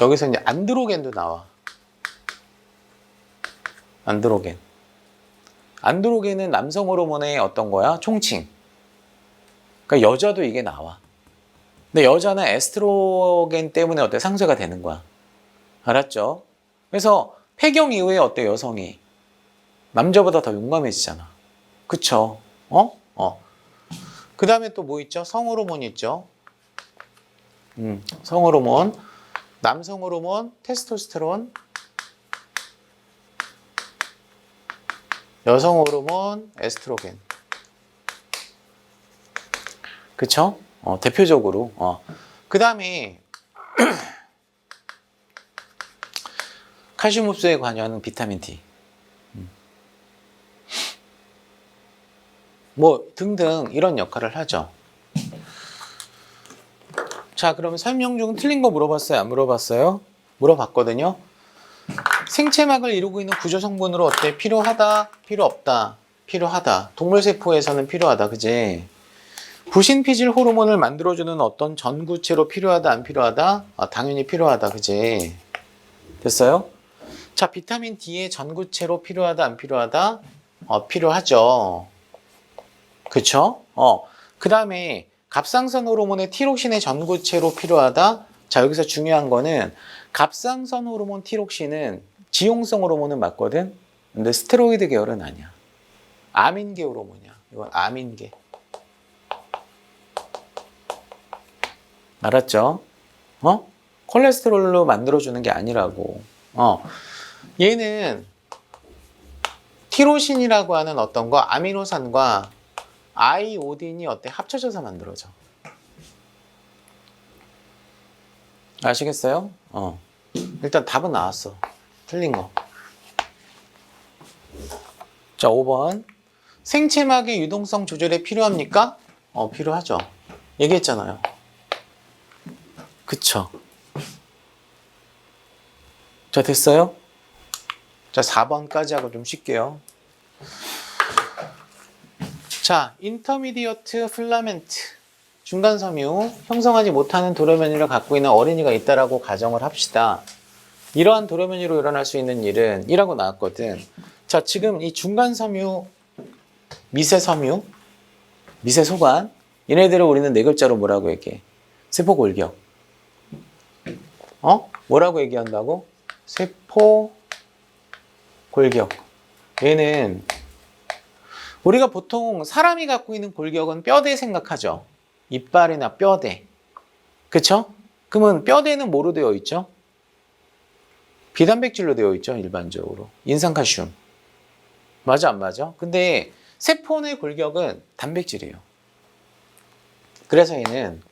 여기서 이제 안드로겐도 나와. 안드로겐은 남성 호르몬의 어떤 거야? 총칭. 그러니까 여자도 이게 나와. 근데 여자는 에스트로겐 때문에 어때? 상쇄가 되는 거야. 알았죠? 그래서 폐경 이후에 어때? 여성이 남자보다 더 용감해지잖아. 그쵸? 그 다음에 또 뭐 있죠? 성호르몬 있죠? 성호르몬. 남성 호르몬, 테스토스테론. 여성 호르몬, 에스트로겐. 그쵸? 대표적으로. 그 다음에 칼슘 흡수에 관여하는 비타민 D. 뭐 등등 이런 역할을 하죠. 자, 그러면 설명 중 틀린 거 물어봤어요? 안 물어봤어요? 물어봤거든요. 생체막을 이루고 있는 구조 성분으로 어때? 필요하다? 필요 없다? 필요하다. 동물세포에서는 필요하다. 그지? 부신피질 호르몬을 만들어주는 어떤 전구체로 필요하다? 안 필요하다? 당연히 필요하다. 그지? 됐어요? 자, 비타민 D의 전구체로 필요하다? 안 필요하다? 필요하죠. 그쵸? 그 다음에 갑상선 호르몬의 티록신의 전구체로 필요하다? 자, 여기서 중요한 거는 갑상선 호르몬 티록신은 지용성 호르몬은 맞거든? 근데 스테로이드 계열은 아니야. 아민계 호르몬이야. 이건 아민계. 알았죠? 콜레스테롤로 만들어주는 게 아니라고. 얘는 티로신이라고 하는 어떤 거 아미노산과 아이오딘이 어때? 합쳐져서 만들어져. 아시겠어요? 일단 답은 나왔어. 틀린 거. 자, 5번. 생체막의 유동성 조절에 필요합니까? 필요하죠. 얘기했잖아요. 그쵸? 자, 됐어요? 자, 4번까지 하고 좀 쉴게요. 자, 인터미디어트 필라멘트. 중간 섬유 형성하지 못하는 도료면유를 갖고 있는 어린이가 있다라고 가정을 합시다. 이러한 도료면유로 일어날 수 있는 일은 이라고 나왔거든. 자, 지금 이 중간 섬유, 미세 섬유, 미세 소관, 얘네들을 우리는 네 글자로 뭐라고 얘기해? 세포 골격. 뭐라고 얘기한다고? 세포 골격. 얘는 우리가 보통 사람이 갖고 있는 골격은 뼈대 생각하죠. 이빨이나 뼈대. 그쵸? 그러면 뼈대는 뭐로 되어 있죠? 비단백질로 되어 있죠, 일반적으로. 인산칼슘. 맞아, 안 맞아? 근데 세포의 골격은 단백질이에요. 그래서 얘는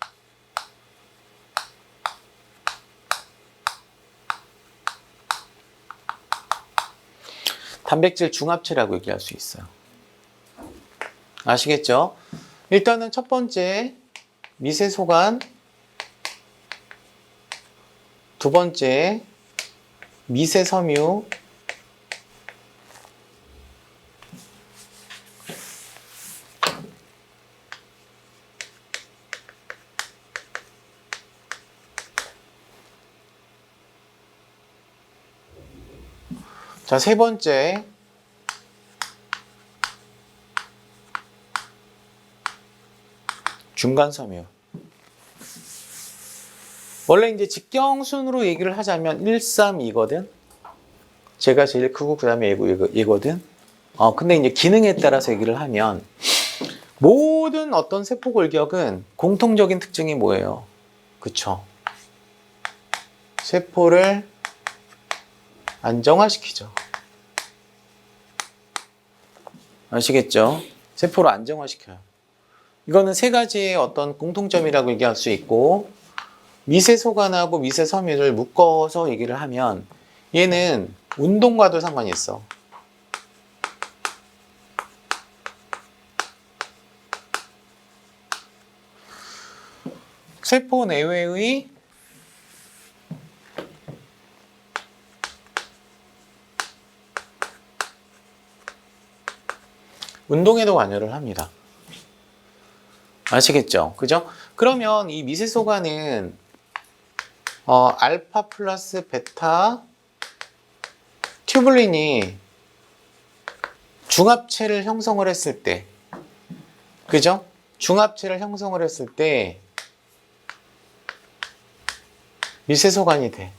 단백질 중합체라고 얘기할 수 있어요. 아시겠죠? 일단은 첫 번째 미세소관, 두 번째 미세섬유, 자, 세 번째 중간섬유. 원래 이제 직경순으로 얘기를 하자면 1, 3, 2거든. 제가 제일 크고 그 다음에 얘거든. 근데 이제 기능에 따라서 얘기를 하면 모든 어떤 세포 골격은 공통적인 특징이 뭐예요? 그쵸? 세포를 안정화시키죠. 아시겠죠? 세포를 안정화시켜요. 이거는 세 가지의 어떤 공통점이라고 얘기할 수 있고, 미세소관하고 미세섬유를 묶어서 얘기를 하면 얘는 운동과도 상관이 있어. 세포 내외의 운동에도 관여를 합니다. 아시겠죠? 그죠? 그러면 이 미세소관은 알파 플러스 베타 튜블린이 중합체를 형성을 했을 때, 그죠? 중합체를 형성을 했을 때 미세소관이 돼.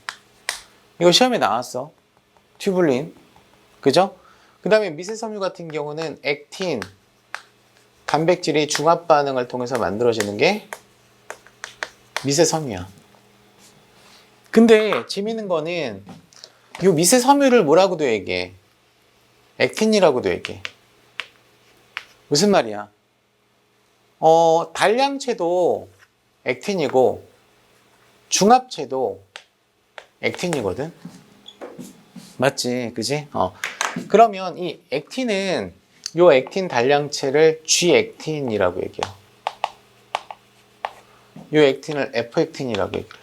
이거 시험에 나왔어. 튜블린. 그죠? 그 다음에 미세섬유 같은 경우는 액틴, 단백질이 중합 반응을 통해서 만들어지는 게 미세섬유야. 근데 재미있는 거는 이 미세섬유를 뭐라고도 얘기해? 액틴이라고도 얘기해. 무슨 말이야? 단량체도 액틴이고 중합체도 액틴이거든. 맞지? 그지? 그러면 이 액틴은 요 액틴 단량체를 G액틴이라고 얘기해요. 요 액틴을 F액틴이라고 얘기해요.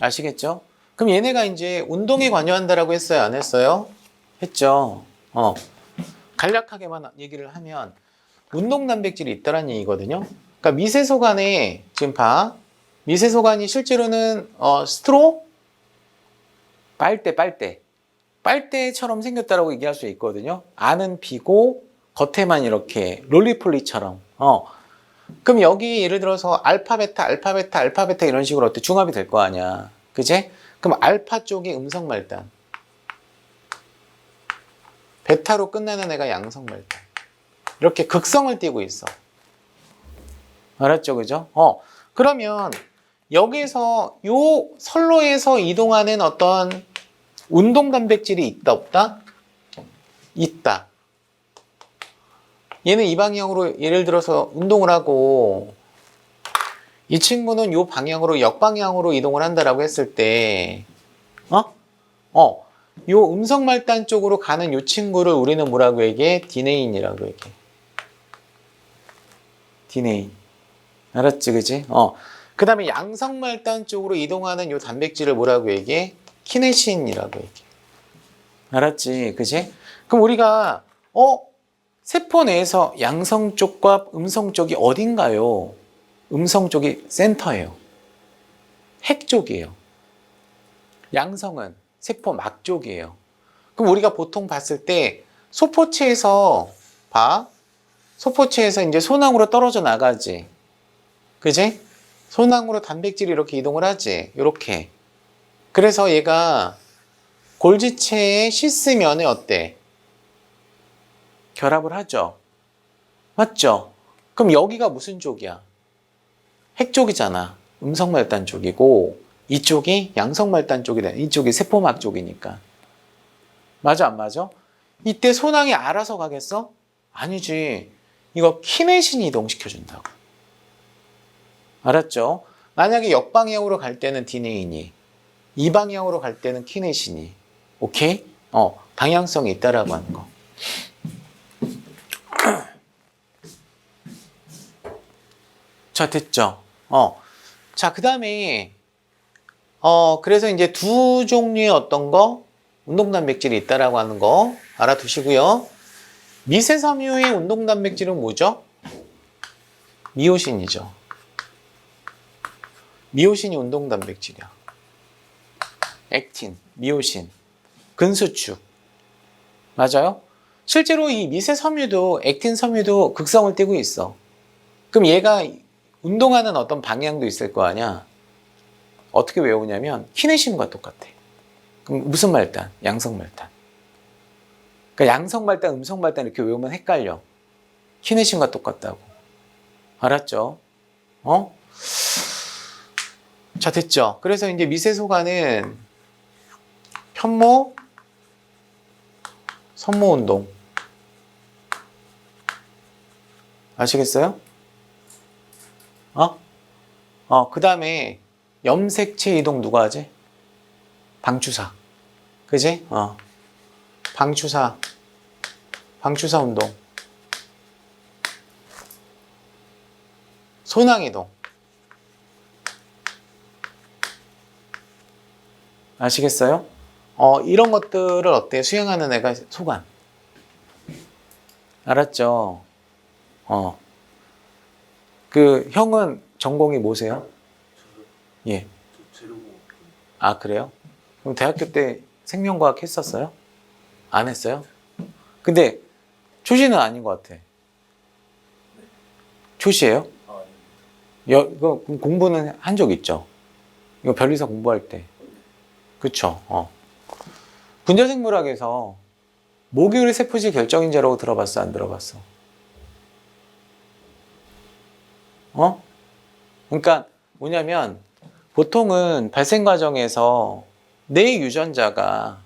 아시겠죠? 그럼 얘네가 이제 운동에 관여한다라고 했어요? 안 했어요? 했죠. 간략하게만 얘기를 하면 운동 단백질이 있다라는 얘기거든요. 그러니까 미세소관에 지금 봐. 미세소관이 실제로는 스트로? 빨대처럼 생겼다라고 얘기할 수 있거든요. 안은 비고 겉에만 이렇게 롤리폴리처럼. 그럼 여기 예를 들어서 알파 베타 이런 식으로 어때? 중합이 될 거 아니야. 그지? 그럼 알파 쪽이 음성 말단. 베타로 끝나는 애가 양성 말단. 이렇게 극성을 띠고 있어. 알았죠? 그죠? 그러면 여기서 요 선로에서 이동하는 어떤 운동 단백질이 있다 없다? 있다. 얘는 이 방향으로 예를 들어서 운동을 하고 이 친구는 이 방향으로 역방향으로 이동을 한다라고 했을 때 요 음성 말단 쪽으로 가는 요 친구를 우리는 뭐라고 얘기해? 디네인이라고 얘기해. 디네인. 알았지, 그지? 그 다음에 양성 말단 쪽으로 이동하는 요 단백질을 뭐라고 얘기해? 키네신이라고 얘기해. 알았지, 그지? 그럼 우리가 세포 내에서 양성 쪽과 음성 쪽이 어딘가요? 음성 쪽이 센터예요. 핵 쪽이에요. 양성은 세포 막 쪽이에요. 그럼 우리가 보통 봤을 때 소포체에서 소포체에서 이제 소낭으로 떨어져 나가지. 그지? 소낭으로 단백질이 이렇게 이동을 하지. 이렇게. 그래서 얘가 골지체에 씻으면 어때? 결합을 하죠. 맞죠? 그럼 여기가 무슨 쪽이야? 핵 쪽이잖아. 음성말단 쪽이고 이쪽이 양성말단 쪽이다. 이쪽이 세포막 쪽이니까. 맞아 안 맞아? 이때 소낭이 알아서 가겠어? 아니지. 이거 키네신이 이동시켜준다고. 알았죠? 만약에 역방향으로 갈 때는 디네인이, 이 방향으로 갈 때는 키네신이. 오케이? 방향성이 있다라고 하는 거. 자, 됐죠? 자, 그 다음에, 그래서 이제 두 종류의 어떤 거? 운동단백질이 있다라고 하는 거 알아두시고요. 미세섬유의 운동단백질은 뭐죠? 미오신이죠. 미오신이 운동단백질이야. 액틴, 미오신, 근수축. 맞아요? 실제로 이 미세섬유도, 액틴 섬유도 극성을 띠고 있어. 그럼 얘가 운동하는 어떤 방향도 있을 거 아니야? 어떻게 외우냐면 키네신과 똑같아. 그럼 무슨 말단? 양성 말단. 그러니까 양성 말단, 음성 말단 이렇게 외우면 헷갈려. 키네신과 똑같다고. 알았죠? 자, 됐죠? 그래서 이제 미세소가는 편모, 선모 운동. 아시겠어요? 그 다음에 염색체 이동 누가 하지? 방추사. 그지? 방추사 운동. 소낭 이동. 아시겠어요? 이런 것들을 어때? 수행하는 애가 소관. 알았죠? 그 형은 전공이 뭐세요? 예. 아, 그래요? 그럼 대학교 때 생명과학 했었어요? 안 했어요? 근데 초시는 아닌 것 같아. 초시예요? 이거 공부는 한 적 있죠? 이거 변리사 공부할 때. 그쵸? 분자생물학에서 모기울의 세포질 결정인자라고 들어봤어? 안 들어봤어? 그러니까 뭐냐면 보통은 발생 과정에서 내 유전자가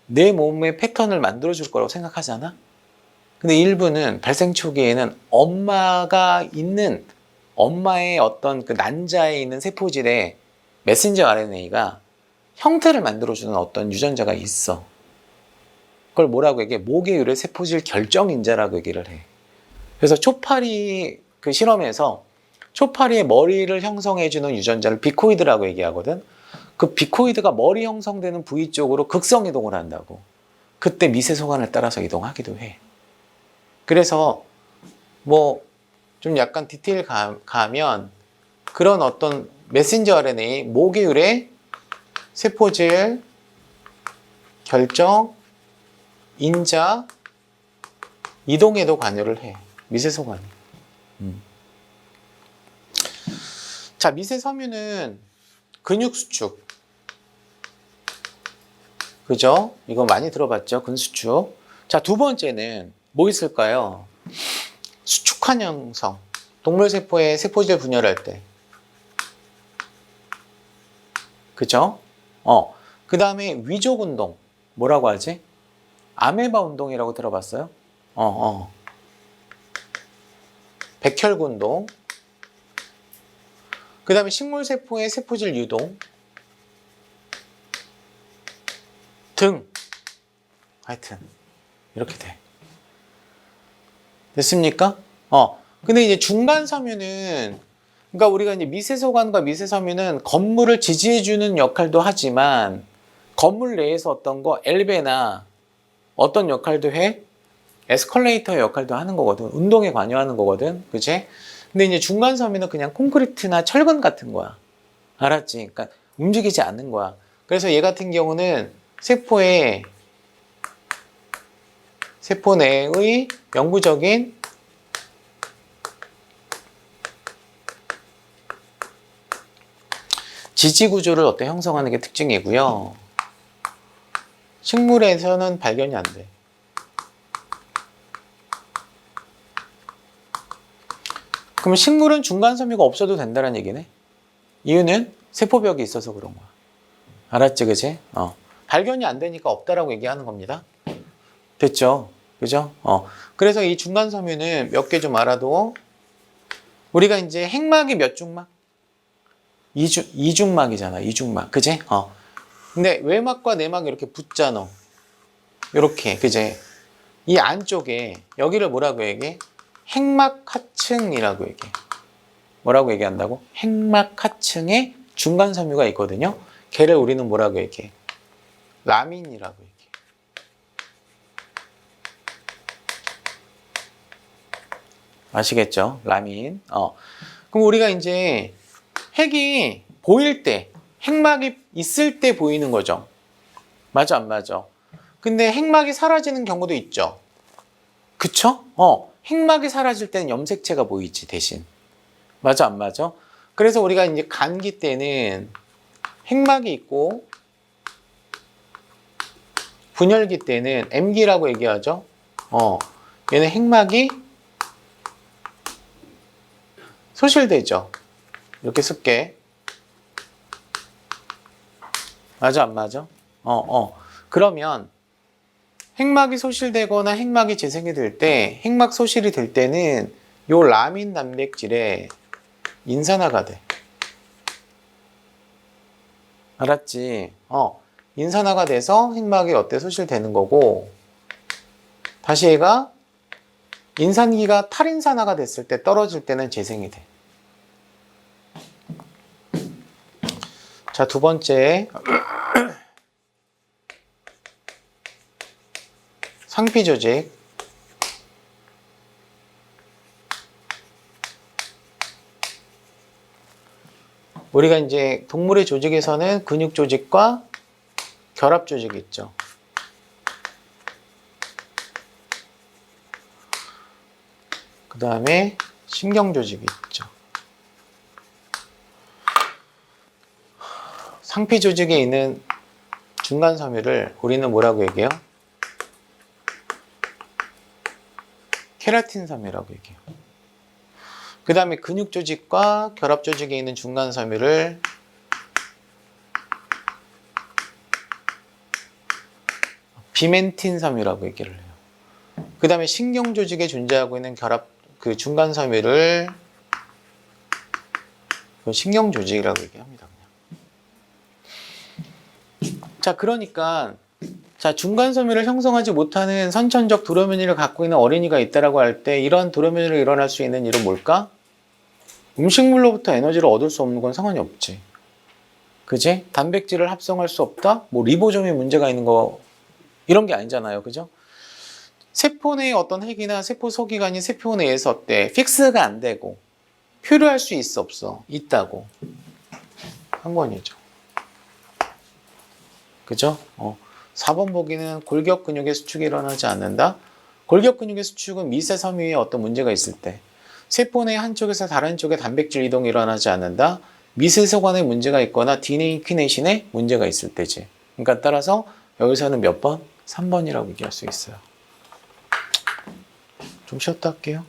내 몸의 패턴을 만들어줄 거라고 생각하잖아? 근데 일부는 발생 초기에는 엄마가 있는 엄마의 어떤 그 난자에 있는 세포질에 메신저 RNA가 형태를 만들어주는 어떤 유전자가 있어. 그걸 뭐라고 얘기해? 모계율의 세포질 결정인자라고 얘기를 해. 그래서 초파리 그 실험에서 초파리의 머리를 형성해주는 유전자를 비코이드라고 얘기하거든. 그 비코이드가 머리 형성되는 부위 쪽으로 극성 이동을 한다고. 그때 미세소관을 따라서 이동하기도 해. 그래서 뭐 좀 약간 디테일 가면 그런 어떤 메신저 RNA 모계율의 세포질 결정 인자 이동에도 관여를 해. 미세소관이. 자, 미세섬유는 근육수축. 그죠? 이거 많이 들어봤죠? 근수축. 자, 두 번째는 뭐 있을까요? 수축환 형성. 동물세포의 세포질 분열할 때. 그죠? 그 다음에 위족운동. 뭐라고 하지? 아메바 운동이라고 들어봤어요? 백혈구 운동. 그 다음에 식물세포의 세포질 유동 등. 하여튼 이렇게 돼. 됐습니까? 근데 이제 중간섬유는, 그러니까 우리가 이제 미세소관과 미세섬유는 건물을 지지해주는 역할도 하지만 건물 내에서 어떤 거 엘베나 어떤 역할도 해? 에스컬레이터 역할도 하는 거거든. 운동에 관여하는 거거든. 그치? 근데 이제 중간섬유는 그냥 콘크리트나 철근 같은 거야. 알았지? 그러니까 움직이지 않는 거야. 그래서 얘 같은 경우는 세포 내의 영구적인 지지 구조를 어때 형성하는 게 특징이고요. 식물에서는 발견이 안 돼. 그럼 식물은 중간섬유가 없어도 된다는 얘기네. 이유는 세포벽이 있어서 그런 거야. 알았지, 그치? 발견이 안 되니까 없다라고 얘기하는 겁니다. 됐죠? 그죠? 그래서 이 중간섬유는 몇 개 좀 알아도, 우리가 이제 핵막이 몇 중막? 이중막이잖아, 이중막. 그지? 근데 외막과 내막이 이렇게 붙잖아. 이렇게, 그지? 이 안쪽에, 여기를 뭐라고 얘기해? 핵막 하층이라고 얘기해. 뭐라고 얘기한다고? 핵막 하층에 중간섬유가 있거든요. 걔를 우리는 뭐라고 얘기해? 라민이라고 얘기해. 아시겠죠? 라민. 그럼 우리가 이제 핵이 보일 때, 핵막이 있을 때 보이는 거죠. 맞아, 안 맞아? 근데 핵막이 사라지는 경우도 있죠. 그쵸? 핵막이 사라질 때는 염색체가 보이지, 대신. 맞아, 안 맞아? 그래서 우리가 이제 감기 때는 핵막이 있고, 분열기 때는 M기라고 얘기하죠. 얘는 핵막이 소실되죠. 이렇게 쓸게. 맞아, 안 맞아? 그러면 핵막이 소실되거나 핵막이 재생이 될 때, 핵막 소실이 될 때는 요 라민 단백질에 인산화가 돼. 알았지? 인산화가 돼서 핵막이 어때? 소실되는 거고, 다시 얘가 인산기가 탈인산화가 됐을 때, 떨어질 때는 재생이 돼. 자, 두 번째. 상피 조직. 우리가 이제 동물의 조직에서는 근육 조직과 결합 조직이 있죠. 그 다음에 신경 조직이 있죠. 상피 조직에 있는 중간섬유를 우리는 뭐라고 얘기해요? 케라틴 섬유라고 얘기해요. 그 다음에 근육 조직과 결합 조직에 있는 중간섬유를 비멘틴 섬유라고 얘기를 해요. 그 다음에 신경 조직에 존재하고 있는 그 중간섬유를 신경 조직이라고 얘기합니다. 자, 그러니까 중간섬유를 형성하지 못하는 선천적 도로면역을 갖고 있는 어린이가 있다라고 할 때 이러한 도로면역이 일어날 수 있는 일은 뭘까? 음식물로부터 에너지를 얻을 수 없는 건 상관이 없지. 그지? 단백질을 합성할 수 없다? 뭐 리보좀에 문제가 있는 거 이런 게 아니잖아요. 그죠? 세포 내의 어떤 핵이나 세포 소기관이 세포 내에서 어때? 픽스가 안 되고 표류할 수 있어 없어? 있다고. 한 번이죠. 그죠? 4번 보기는 골격 근육의 수축이 일어나지 않는다. 골격 근육의 수축은 미세섬유에 어떤 문제가 있을 때, 세포 내 한쪽에서 다른 쪽에 단백질 이동이 일어나지 않는다. 미세소관에 문제가 있거나 DNA 키네신에 문제가 있을 때지. 그러니까 따라서 여기서는 몇 번? 3번이라고 얘기할 수 있어요. 좀 쉬었다 할게요.